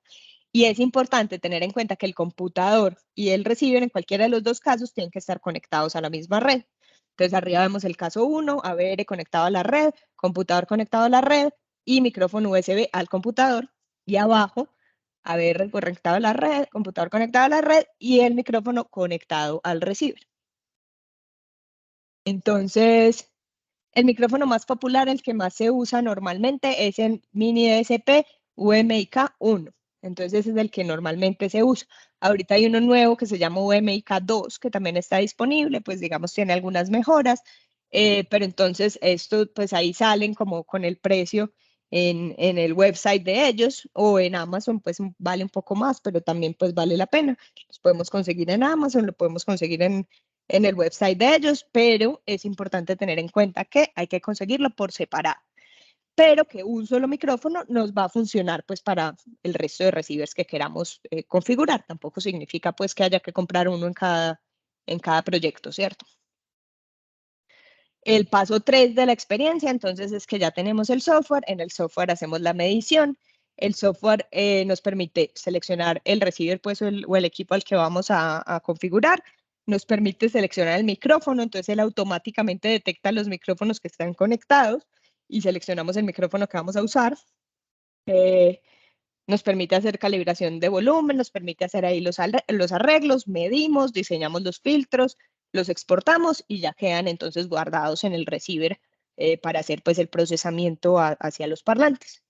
Y es importante tener en cuenta que el computador y el receiver, en cualquiera de los dos casos, tienen que estar conectados a la misma red. Entonces, arriba vemos el caso 1, ABR conectado a la red, computador conectado a la red y micrófono USB al computador. Y abajo, ABR conectado a la red, computador conectado a la red y el micrófono conectado al receiver. Entonces, el micrófono más popular, el que más se usa normalmente, es el Mini DSP UMIK1. Entonces, ese es el que normalmente se usa. Ahorita hay uno nuevo que se llama UMIK2, que también está disponible, pues digamos tiene algunas mejoras, pero entonces esto, pues ahí salen como con el precio en el website de ellos o en Amazon, pues vale un poco más, pero también pues vale la pena. Los podemos conseguir en Amazon, lo podemos conseguir en el website de ellos, pero es importante tener en cuenta que hay que conseguirlo por separado, pero que un solo micrófono nos va a funcionar pues para el resto de receivers que queramos configurar. Tampoco significa pues que haya que comprar uno en cada proyecto, ¿cierto? El paso 3 de la experiencia, entonces, es que ya tenemos el software. En el software hacemos la medición. El software nos permite seleccionar el receiver pues, o el equipo al que vamos a configurar. Nos permite seleccionar el micrófono, entonces él automáticamente detecta los micrófonos que están conectados y seleccionamos el micrófono que vamos a usar. Nos permite hacer calibración de volumen, nos permite hacer ahí los arreglos, medimos, diseñamos los filtros, los exportamos y ya quedan entonces guardados en el receiver para hacer pues el procesamiento hacia los parlantes.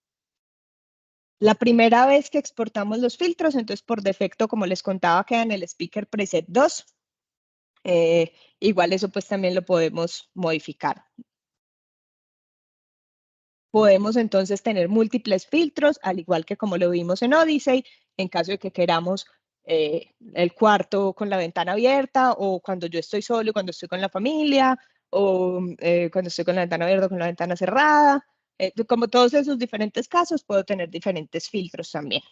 La primera vez que exportamos los filtros, entonces por defecto, como les contaba, queda en el speaker preset 2. Igual eso pues también lo podemos modificar. Podemos entonces tener múltiples filtros, al igual que como lo vimos en Odyssey, en caso de que queramos el cuarto con la ventana abierta o cuando yo estoy solo, cuando estoy con la familia o cuando estoy con la ventana abierta o con la ventana cerrada. Como todos esos diferentes casos, puedo tener diferentes filtros también.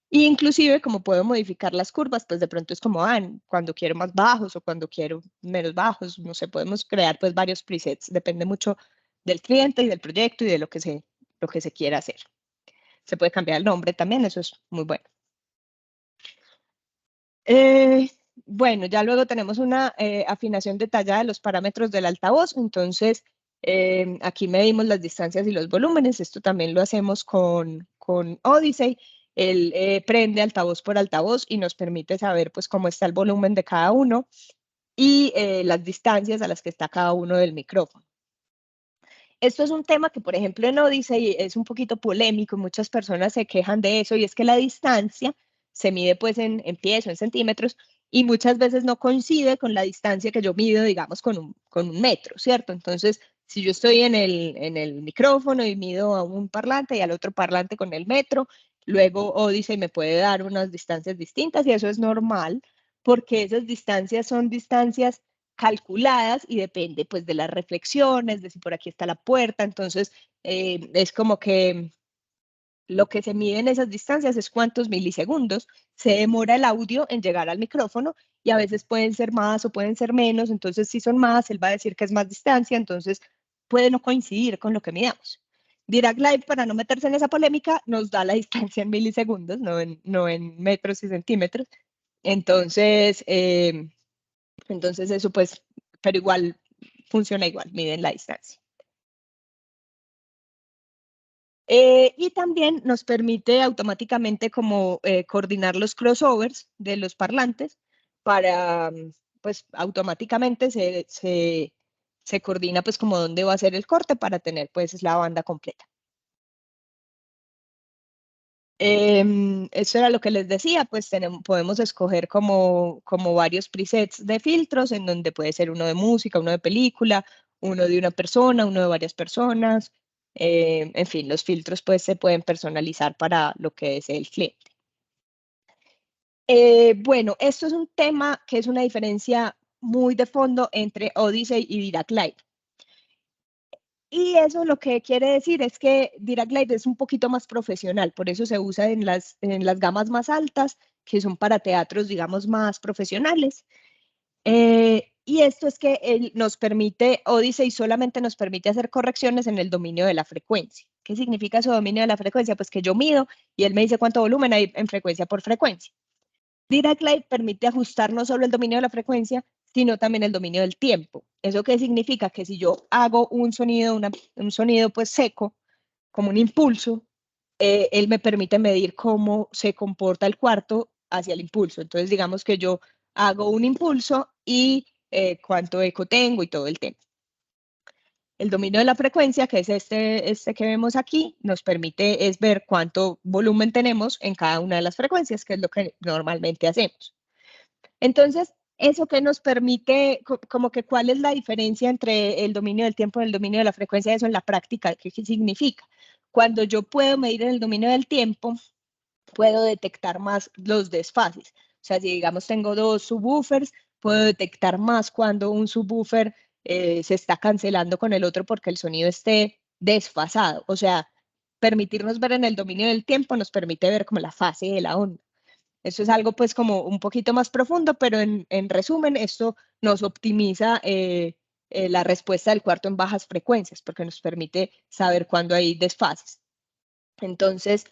Y inclusive, como puedo modificar las curvas, pues de pronto es como, cuando quiero más bajos o cuando quiero menos bajos, no sé, podemos crear pues varios presets, depende mucho del cliente y del proyecto y de lo que se quiera hacer. Se puede cambiar el nombre también, eso es muy bueno. Bueno, ya luego tenemos una afinación detallada de los parámetros del altavoz, entonces aquí medimos las distancias y los volúmenes, esto también lo hacemos con Odyssey. Él prende altavoz por altavoz y nos permite saber pues cómo está el volumen de cada uno y las distancias a las que está cada uno del micrófono. Esto es un tema que, por ejemplo, en Odyssey es un poquito polémico, muchas personas se quejan de eso, y es que la distancia se mide pues en pies o en centímetros, y muchas veces no coincide con la distancia que yo mido, digamos, con un metro, ¿cierto? Entonces, si yo estoy en el micrófono y mido a un parlante y al otro parlante con el metro, luego Odyssey me puede dar unas distancias distintas, y eso es normal, porque esas distancias son distancias calculadas y depende pues de las reflexiones, de si por aquí está la puerta. Entonces es como que lo que se mide en esas distancias es cuántos milisegundos se demora el audio en llegar al micrófono, y a veces pueden ser más o pueden ser menos. Entonces si son más, él va a decir que es más distancia, entonces puede no coincidir con lo que midamos. Dirac Live, para no meterse en esa polémica, nos da la distancia en milisegundos, no en metros y centímetros. Entonces, entonces eso pues, pero igual funciona igual, miden la distancia. Y también nos permite automáticamente como coordinar los crossovers de los parlantes para, pues automáticamente se coordina pues como dónde va a ser el corte para tener pues la banda completa. Eso era lo que les decía, pues podemos escoger como varios presets de filtros, en donde puede ser uno de música, uno de película, uno de una persona, uno de varias personas. En fin, los filtros pues se pueden personalizar para lo que desee el cliente. Bueno, esto es un tema que es una diferencia muy de fondo entre Odyssey y Dirac Live. Y eso lo que quiere decir es que Dirac Live es un poquito más profesional, por eso se usa en las gamas más altas, que son para teatros, digamos, más profesionales. Y esto es que él nos permite, Odyssey solamente nos permite hacer correcciones en el dominio de la frecuencia. ¿Qué significa eso, dominio de la frecuencia? Pues que yo mido y él me dice cuánto volumen hay en frecuencia por frecuencia. Dirac Live permite ajustar no solo el dominio de la frecuencia, sino también el dominio del tiempo. ¿Eso qué significa? Que si yo hago un sonido, un sonido pues seco, como un impulso, él me permite medir cómo se comporta el cuarto hacia el impulso. Entonces, digamos que yo hago un impulso y cuánto eco tengo y todo el tema. El dominio de la frecuencia, que es este que vemos aquí, nos permite es ver cuánto volumen tenemos en cada una de las frecuencias, que es lo que normalmente hacemos. Entonces, eso que nos permite, como que cuál es la diferencia entre el dominio del tiempo y el dominio de la frecuencia, eso en la práctica, ¿qué significa? Cuando yo puedo medir en el dominio del tiempo, puedo detectar más los desfases. O sea, si digamos tengo dos subwoofers, puedo detectar más cuando un subwoofer se está cancelando con el otro porque el sonido esté desfasado. O sea, permitirnos ver en el dominio del tiempo nos permite ver como la fase de la onda. Eso es algo pues como un poquito más profundo, pero en resumen, esto nos optimiza la respuesta del cuarto en bajas frecuencias, porque nos permite saber cuándo hay desfases. Entonces,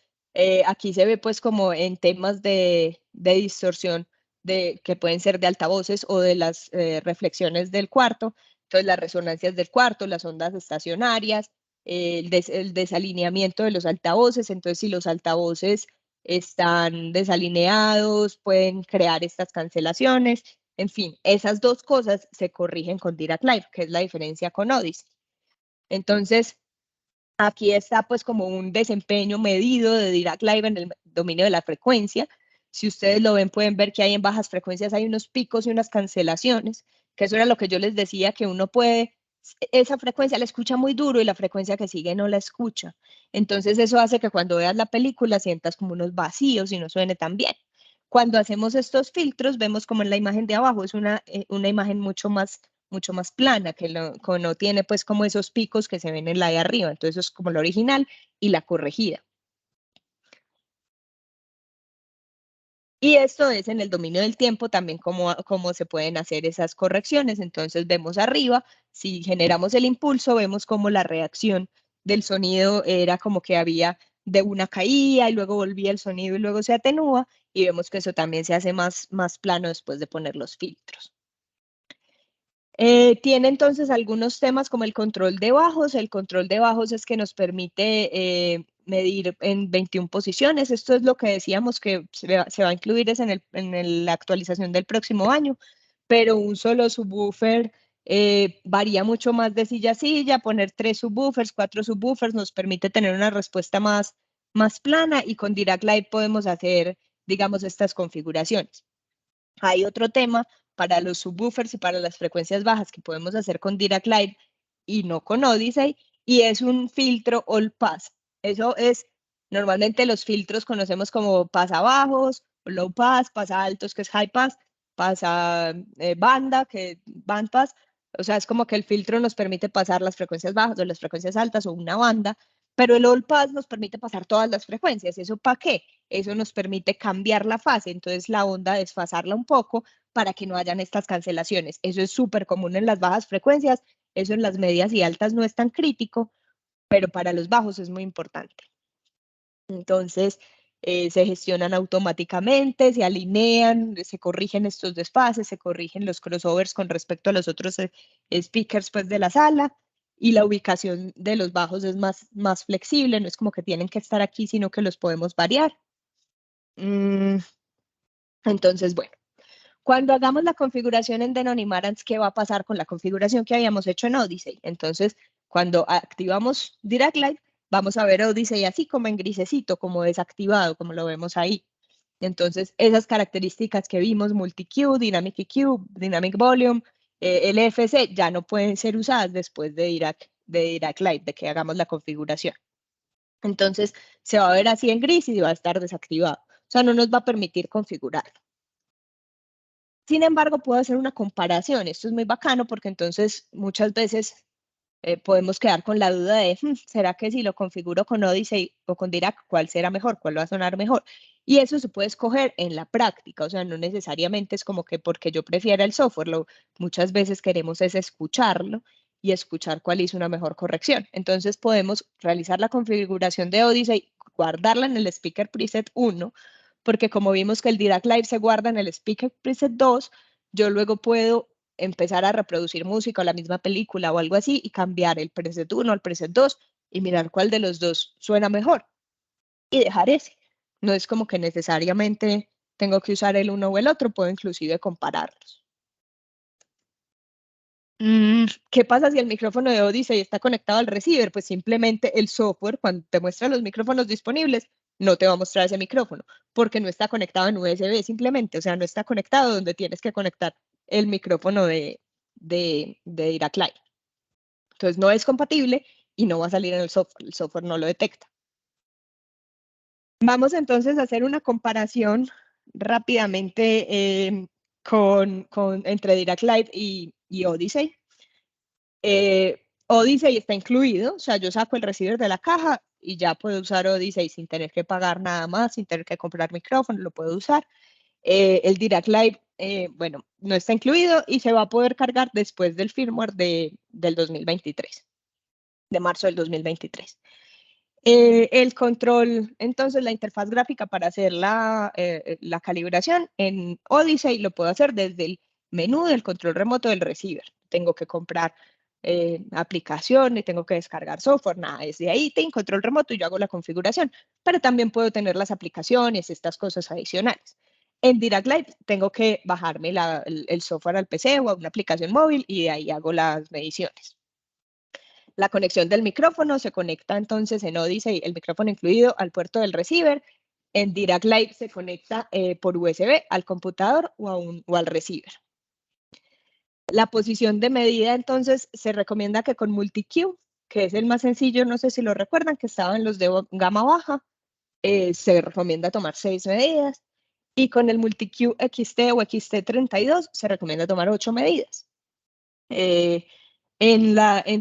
aquí se ve pues como en temas de distorsión que pueden ser de altavoces o de las reflexiones del cuarto. Entonces, las resonancias del cuarto, las ondas estacionarias, el desalineamiento de los altavoces. Entonces, si los altavoces están desalineados, pueden crear estas cancelaciones. En fin, esas dos cosas se corrigen con Dirac Live, que es la diferencia con Odyssey. Entonces, aquí está pues como un desempeño medido de Dirac Live en el dominio de la frecuencia. Si ustedes lo ven, pueden ver que hay en bajas frecuencias hay unos picos y unas cancelaciones, que eso era lo que yo les decía, que uno puede, esa frecuencia la escucha muy duro y la frecuencia que sigue no la escucha. Entonces eso hace que cuando veas la película sientas como unos vacíos y no suene tan bien. Cuando hacemos estos filtros, vemos como en la imagen de abajo es una imagen mucho más plana, que no tiene pues como esos picos que se ven en la de arriba. Entonces eso es como la original y la corregida. Y esto es en el dominio del tiempo también cómo se pueden hacer esas correcciones. Entonces vemos arriba, si generamos el impulso, vemos como la reacción del sonido era como que había de una caída y luego volvía el sonido y luego se atenúa, y vemos que eso también se hace más plano después de poner los filtros. Tiene entonces algunos temas como el control de bajos. El control de bajos es que nos permite medir en 21 posiciones. Esto es lo que decíamos que se va a incluir es en la actualización del próximo año, pero un solo subwoofer varía mucho más de silla a silla, poner 3 subwoofers, 4 subwoofers nos permite tener una respuesta más plana, y con Dirac Live podemos hacer, digamos, estas configuraciones. Hay otro tema para los subwoofers y para las frecuencias bajas que podemos hacer con Dirac Live y no con Odyssey, y es un filtro all pass. Eso es, normalmente los filtros conocemos como pasa bajos, low pass, pasa altos, que es high pass, pasa banda, que band pass. O sea, es como que el filtro nos permite pasar las frecuencias bajas o las frecuencias altas o una banda, pero el all pass nos permite pasar todas las frecuencias. ¿Eso para qué? Eso nos permite cambiar la fase, entonces la onda desfasarla un poco para que no hayan estas cancelaciones. Eso es súper común en las bajas frecuencias, eso en las medias y altas no es tan crítico, pero para los bajos es muy importante. Entonces, se gestionan automáticamente, se alinean, se corrigen estos desfases, se corrigen los crossovers con respecto a los otros speakers pues, de la sala, y la ubicación de los bajos es más flexible, no es como que tienen que estar aquí, sino que los podemos variar. Entonces, bueno, cuando hagamos la configuración en Denon y Marantz, ¿qué va a pasar con la configuración que habíamos hecho en Odyssey? Entonces, cuando activamos Dirac Live, vamos a ver Odyssey así como en grisecito, como desactivado, como lo vemos ahí. Entonces, esas características que vimos, multi-Q, Dynamic EQ, Dynamic Volume, LFC, ya no pueden ser usadas después de Dirac Live, de que hagamos la configuración. Entonces, se va a ver así en gris y va a estar desactivado. O sea, no nos va a permitir configurarlo. Sin embargo, puedo hacer una comparación. Esto es muy bacano porque entonces muchas veces podemos quedar con la duda de, ¿será que si lo configuro con Odyssey o con Dirac, cuál será mejor? ¿Cuál va a sonar mejor? Y eso se puede escoger en la práctica, o sea, no necesariamente es como que porque yo prefiera el software, muchas veces queremos es escucharlo y escuchar cuál hizo una mejor corrección. Entonces podemos realizar la configuración de Odyssey, guardarla en el speaker preset 1, porque como vimos que el Dirac Live se guarda en el speaker preset 2, yo luego puedo empezar a reproducir música o la misma película o algo así y cambiar el preset 1 al preset 2 y mirar cuál de los dos suena mejor y dejar ese. No es como que necesariamente tengo que usar el uno o el otro, puedo inclusive compararlos. ¿Qué pasa si el micrófono de Odyssey está conectado al receiver? Pues simplemente el software, cuando te muestra los micrófonos disponibles, no te va a mostrar ese micrófono, porque no está conectado en USB simplemente, o sea, no está conectado donde tienes que conectar el micrófono de Dirac Live. Entonces no es compatible y no va a salir en el software no lo detecta. Vamos entonces a hacer una comparación rápidamente entre Dirac Live y Odyssey. Odyssey está incluido, o sea, yo saco el receiver de la caja y ya puedo usar Odyssey sin tener que pagar nada más, sin tener que comprar micrófono, lo puedo usar. El Dirac Live, bueno, no está incluido y se va a poder cargar después del firmware del 2023, de marzo del 2023. El control, entonces la interfaz gráfica para hacer la calibración en Odyssey lo puedo hacer desde el menú del control remoto del receiver. Tengo que comprar aplicaciones, tengo que descargar software, nada, desde ahí tengo control remoto y yo hago la configuración, pero también puedo tener las aplicaciones, estas cosas adicionales. En Dirac Live tengo que bajarme el software al PC o a una aplicación móvil y de ahí hago las mediciones. La conexión del micrófono se conecta entonces en Odyssey, el micrófono incluido, al puerto del receiver. En Dirac Live se conecta por USB al computador o al receiver. La posición de medida entonces se recomienda que con MultiQ, que es el más sencillo, no sé si lo recuerdan, que estaba en los de gama baja, se recomienda tomar 6 medidas. Y con el MultiQ XT o XT32 se recomienda tomar 8 medidas. En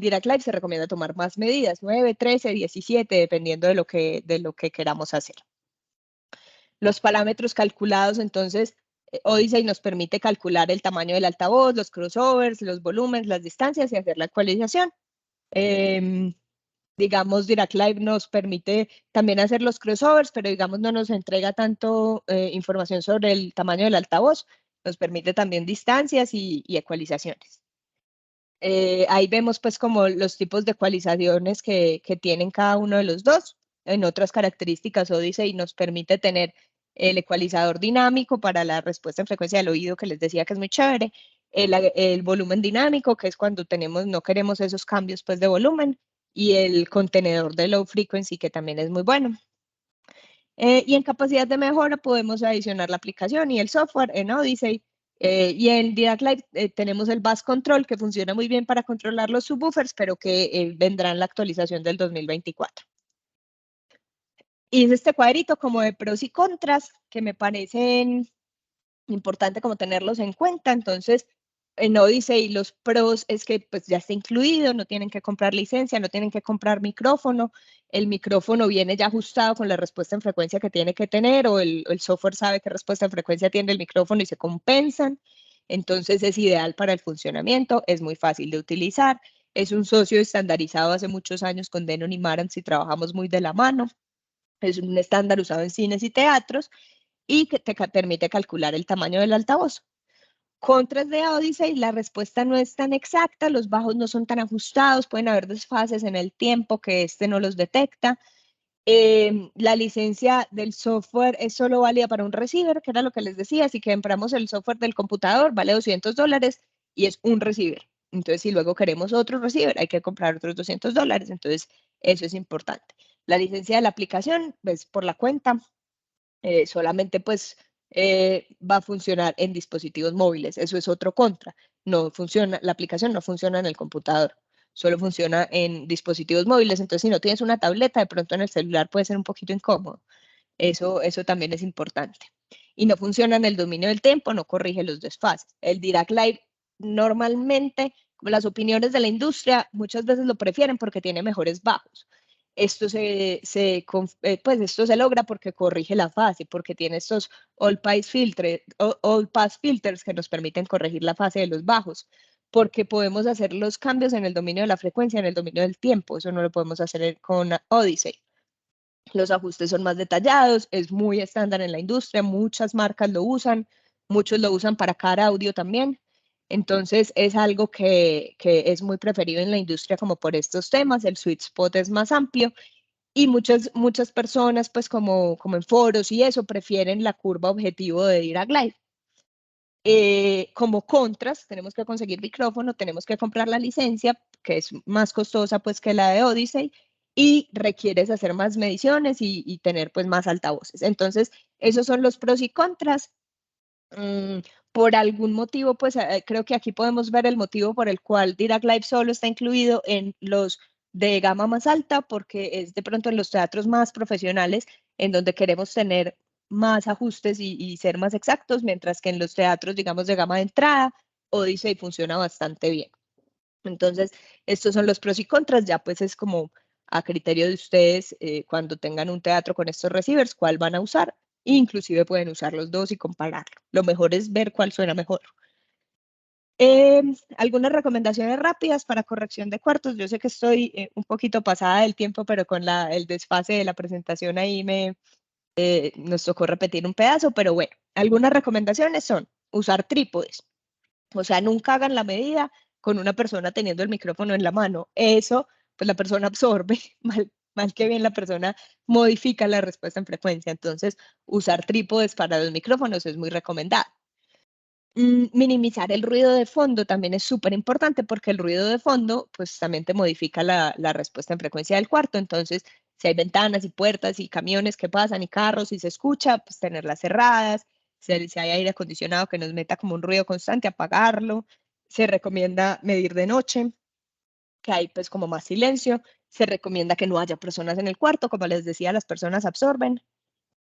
Dirac Live se recomienda tomar más medidas, 9, 13, 17, dependiendo de lo que queramos hacer. Los parámetros calculados, entonces, Odyssey nos permite calcular el tamaño del altavoz, los crossovers, los volúmenes, las distancias y hacer la ecualización. Digamos, Dirac Live nos permite también hacer los crossovers, pero digamos no nos entrega tanto información sobre el tamaño del altavoz, nos permite también distancias y ecualizaciones. Ahí vemos pues como los tipos de ecualizaciones que tienen cada uno de los dos. En otras características, Odyssey nos permite tener el ecualizador dinámico para la respuesta en frecuencia del oído, que les decía que es muy chévere, el volumen dinámico, que es cuando no queremos esos cambios pues de volumen, y el contenedor de low frequency, que también es muy bueno. Y en capacidad de mejora podemos adicionar la aplicación y el software en Odyssey. Y en Dirac Live tenemos el bus control, que funciona muy bien para controlar los subwoofers, pero que vendrá en la actualización del 2024. Hice este cuadrito como de pros y contras que me parecen importante como tenerlos en cuenta. Entonces, en Odyssey los pros es que pues ya está incluido, no tienen que comprar licencia, no tienen que comprar micrófono, el micrófono viene ya ajustado con la respuesta en frecuencia que tiene que tener, o el software sabe qué respuesta en frecuencia tiene el micrófono y se compensan. Entonces es ideal para el funcionamiento, es muy fácil de utilizar, es un socio estandarizado hace muchos años con Denon y Marantz y trabajamos muy de la mano. Es un estándar usado en cines y teatros y que te permite calcular el tamaño del altavoz. Contras de Odyssey, la respuesta no es tan exacta, los bajos no son tan ajustados, pueden haber desfases en el tiempo que este no los detecta. La licencia del software es solo válida para un receiver, que era lo que les decía, si que compramos el software del computador, vale $200 y es un receiver. Entonces, si luego queremos otro receiver, hay que comprar otros $200. Entonces, eso es importante. La licencia de la aplicación, pues por la cuenta, solamente pues va a funcionar en dispositivos móviles. Eso es otro contra. No funciona, la aplicación no funciona en el computador, solo funciona en dispositivos móviles. Entonces, si no tienes una tableta, de pronto en el celular puede ser un poquito incómodo. Eso también es importante. Y no funciona en el dominio del tiempo, no corrige los desfases. El Dirac Live normalmente, como las opiniones de la industria, muchas veces lo prefieren porque tiene mejores bajos. Esto pues esto se logra porque corrige la fase, porque tiene estos all pass filters que nos permiten corregir la fase de los bajos, porque podemos hacer los cambios en el dominio de la frecuencia, en el dominio del tiempo. Eso no lo podemos hacer con Odyssey. Los ajustes son más detallados, es muy estándar en la industria, muchas marcas lo usan, muchos lo usan para car audio también. Entonces es algo que es muy preferido en la industria como por estos temas, el sweet spot es más amplio y muchas personas pues como en foros y eso prefieren la curva objetivo de Dirac Live. Como contras, tenemos que conseguir micrófono, tenemos que comprar la licencia, que es más costosa pues que la de Odyssey, y requieres hacer más mediciones y tener pues más altavoces. Entonces, esos son los pros y contras. Por algún motivo, pues creo que aquí podemos ver el motivo por el cual Dirac Live solo está incluido en los de gama más alta, porque es de pronto en los teatros más profesionales en donde queremos tener más ajustes y ser más exactos, mientras que en los teatros, digamos, de gama de entrada, Odyssey funciona bastante bien. Entonces, estos son los pros y contras, ya pues es como a criterio de ustedes cuando tengan un teatro con estos receivers, cuál van a usar. Inclusive pueden usar los dos y compararlo. Lo mejor es ver cuál suena mejor. Algunas recomendaciones rápidas para corrección de cuartos. Yo sé que estoy un poquito pasada del tiempo, pero con el desfase de la presentación ahí nos tocó repetir un pedazo, pero bueno, algunas recomendaciones son usar trípodes. O sea, nunca hagan la medida con una persona teniendo el micrófono en la mano. Eso, pues la persona absorbe, mal que bien la persona modifica la respuesta en frecuencia. Entonces, usar trípodes para los micrófonos es muy recomendado. Minimizar el ruido de fondo también es súper importante porque el ruido de fondo pues también te modifica la respuesta en frecuencia del cuarto. Entonces, si hay ventanas y puertas y camiones que pasan y carros y se escucha, pues tenerlas cerradas. Si hay aire acondicionado que nos meta como un ruido constante, apagarlo. Se recomienda medir de noche, que hay pues como más silencio. Se recomienda que no haya personas en el cuarto. Como les decía, las personas absorben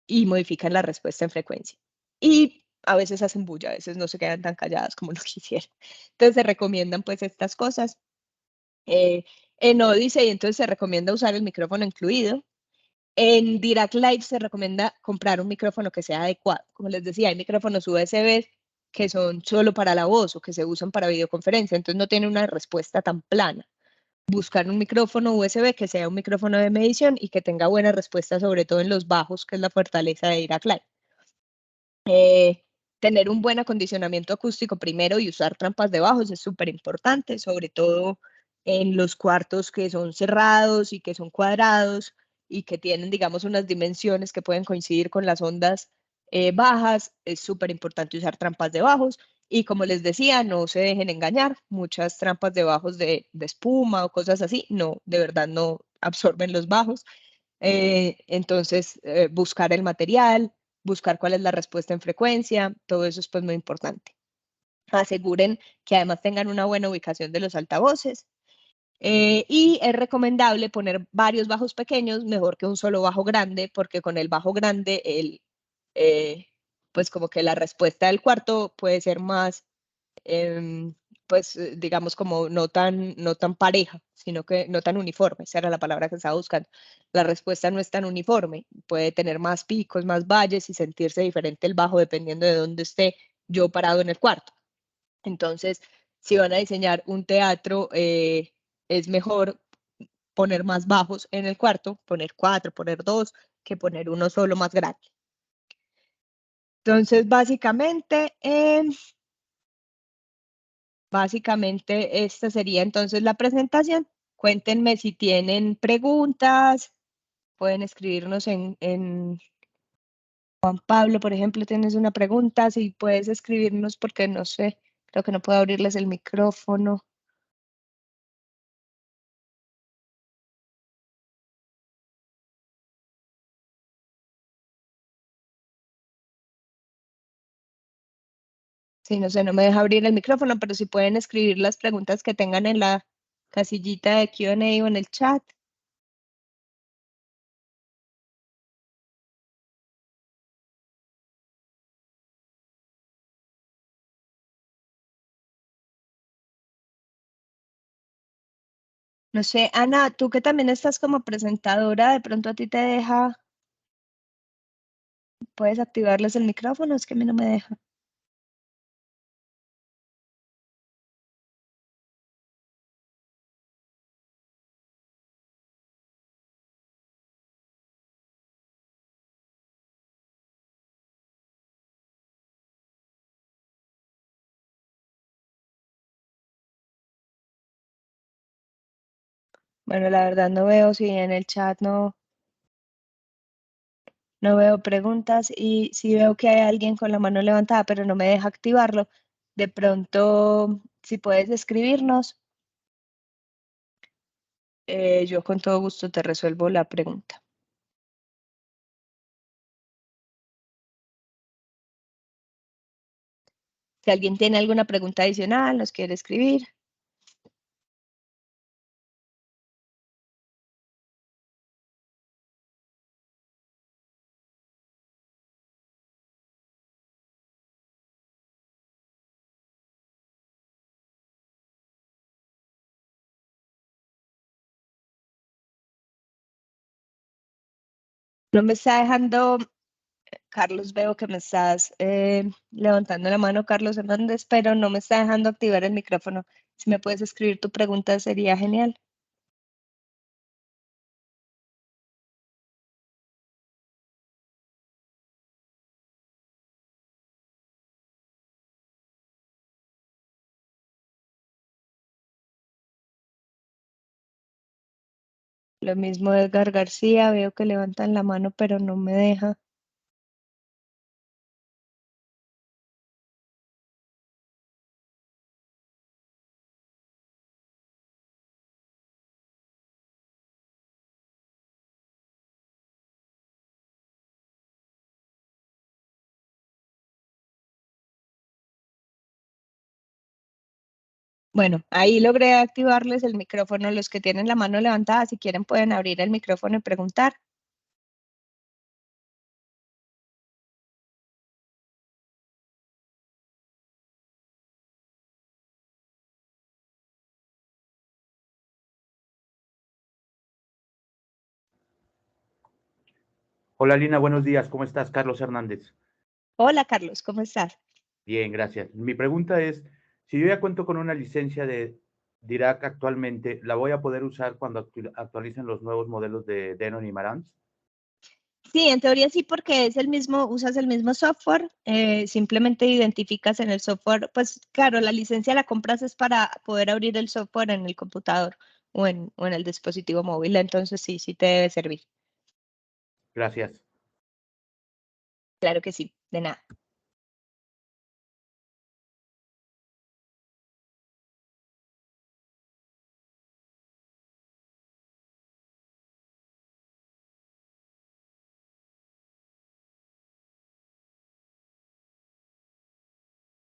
y modifican la respuesta en frecuencia. Y a veces hacen bulla, a veces no se quedan tan calladas como lo quisieran. Entonces se recomiendan pues estas cosas. En Odyssey entonces se recomienda usar el micrófono incluido. En Dirac Live se recomienda comprar un micrófono que sea adecuado. Como les decía, hay micrófonos USB que son solo para la voz o que se usan para videoconferencia, entonces no tienen una respuesta tan plana. Buscar un micrófono USB que sea un micrófono de medición y que tenga buena respuesta, sobre todo en los bajos, que es la fortaleza de Dirac Live. Tener un buen acondicionamiento acústico primero y usar trampas de bajos es súper importante, sobre todo en los cuartos que son cerrados y que son cuadrados y que tienen, digamos, unas dimensiones que pueden coincidir con las ondas bajas. Es súper importante usar trampas de bajos Y como les decía, no se dejen engañar, muchas trampas de bajos de espuma o cosas así, no, de verdad no absorben los bajos. Entonces, buscar el material, buscar cuál es la respuesta en frecuencia, todo eso es pues muy importante. Aseguren que además tengan una buena ubicación de los altavoces. Y es recomendable poner varios bajos pequeños, mejor que un solo bajo grande, porque con el bajo grande, pues como que la respuesta del cuarto puede ser más, pues digamos como no tan pareja, sino que no tan uniforme, esa era la palabra que estaba buscando. La respuesta no es tan uniforme, puede tener más picos, más valles y sentirse diferente el bajo dependiendo de dónde esté yo parado en el cuarto. Entonces, si van a diseñar un teatro, es mejor poner más bajos en el cuarto, poner 4, poner 2, que poner uno solo más grande. Entonces, básicamente esta sería entonces la presentación. Cuéntenme si tienen preguntas, pueden escribirnos en Juan Pablo, por ejemplo, tienes una pregunta, si puedes escribirnos porque no sé, creo que no puedo abrirles el micrófono. Sí, no sé, no me deja abrir el micrófono, pero si pueden escribir las preguntas que tengan en la casillita de Q&A o en el chat. No sé, Ana, tú que también estás como presentadora, de pronto a ti te deja, puedes activarles el micrófono, es que a mí no me deja. Bueno, la verdad no veo si en el chat no veo preguntas y sí veo que hay alguien con la mano levantada, pero no me deja activarlo. De pronto, si puedes escribirnos, yo con todo gusto te resuelvo la pregunta. Si alguien tiene alguna pregunta adicional, nos quiere escribir. No me está dejando, Carlos, veo que me estás levantando la mano, Carlos Hernández, pero no me está dejando activar el micrófono. Si me puedes escribir tu pregunta, sería genial. Lo mismo Edgar García, veo que levantan la mano, pero no me deja. Bueno, ahí logré activarles el micrófono. Los que tienen la mano levantada, si quieren, pueden abrir el micrófono y preguntar. Hola Lina, buenos días. ¿Cómo estás? Carlos Hernández. Hola, Carlos, ¿cómo estás? Bien, gracias. Mi pregunta es, si yo ya cuento con una licencia de Dirac actualmente, ¿la voy a poder usar cuando actualicen los nuevos modelos de Denon y Marantz? Sí, en teoría sí, porque es el mismo, usas el mismo software, simplemente identificas en el software, pues claro, la licencia la compras es para poder abrir el software en el computador o en el dispositivo móvil, entonces sí, sí te debe servir. Gracias. Claro que sí, de nada.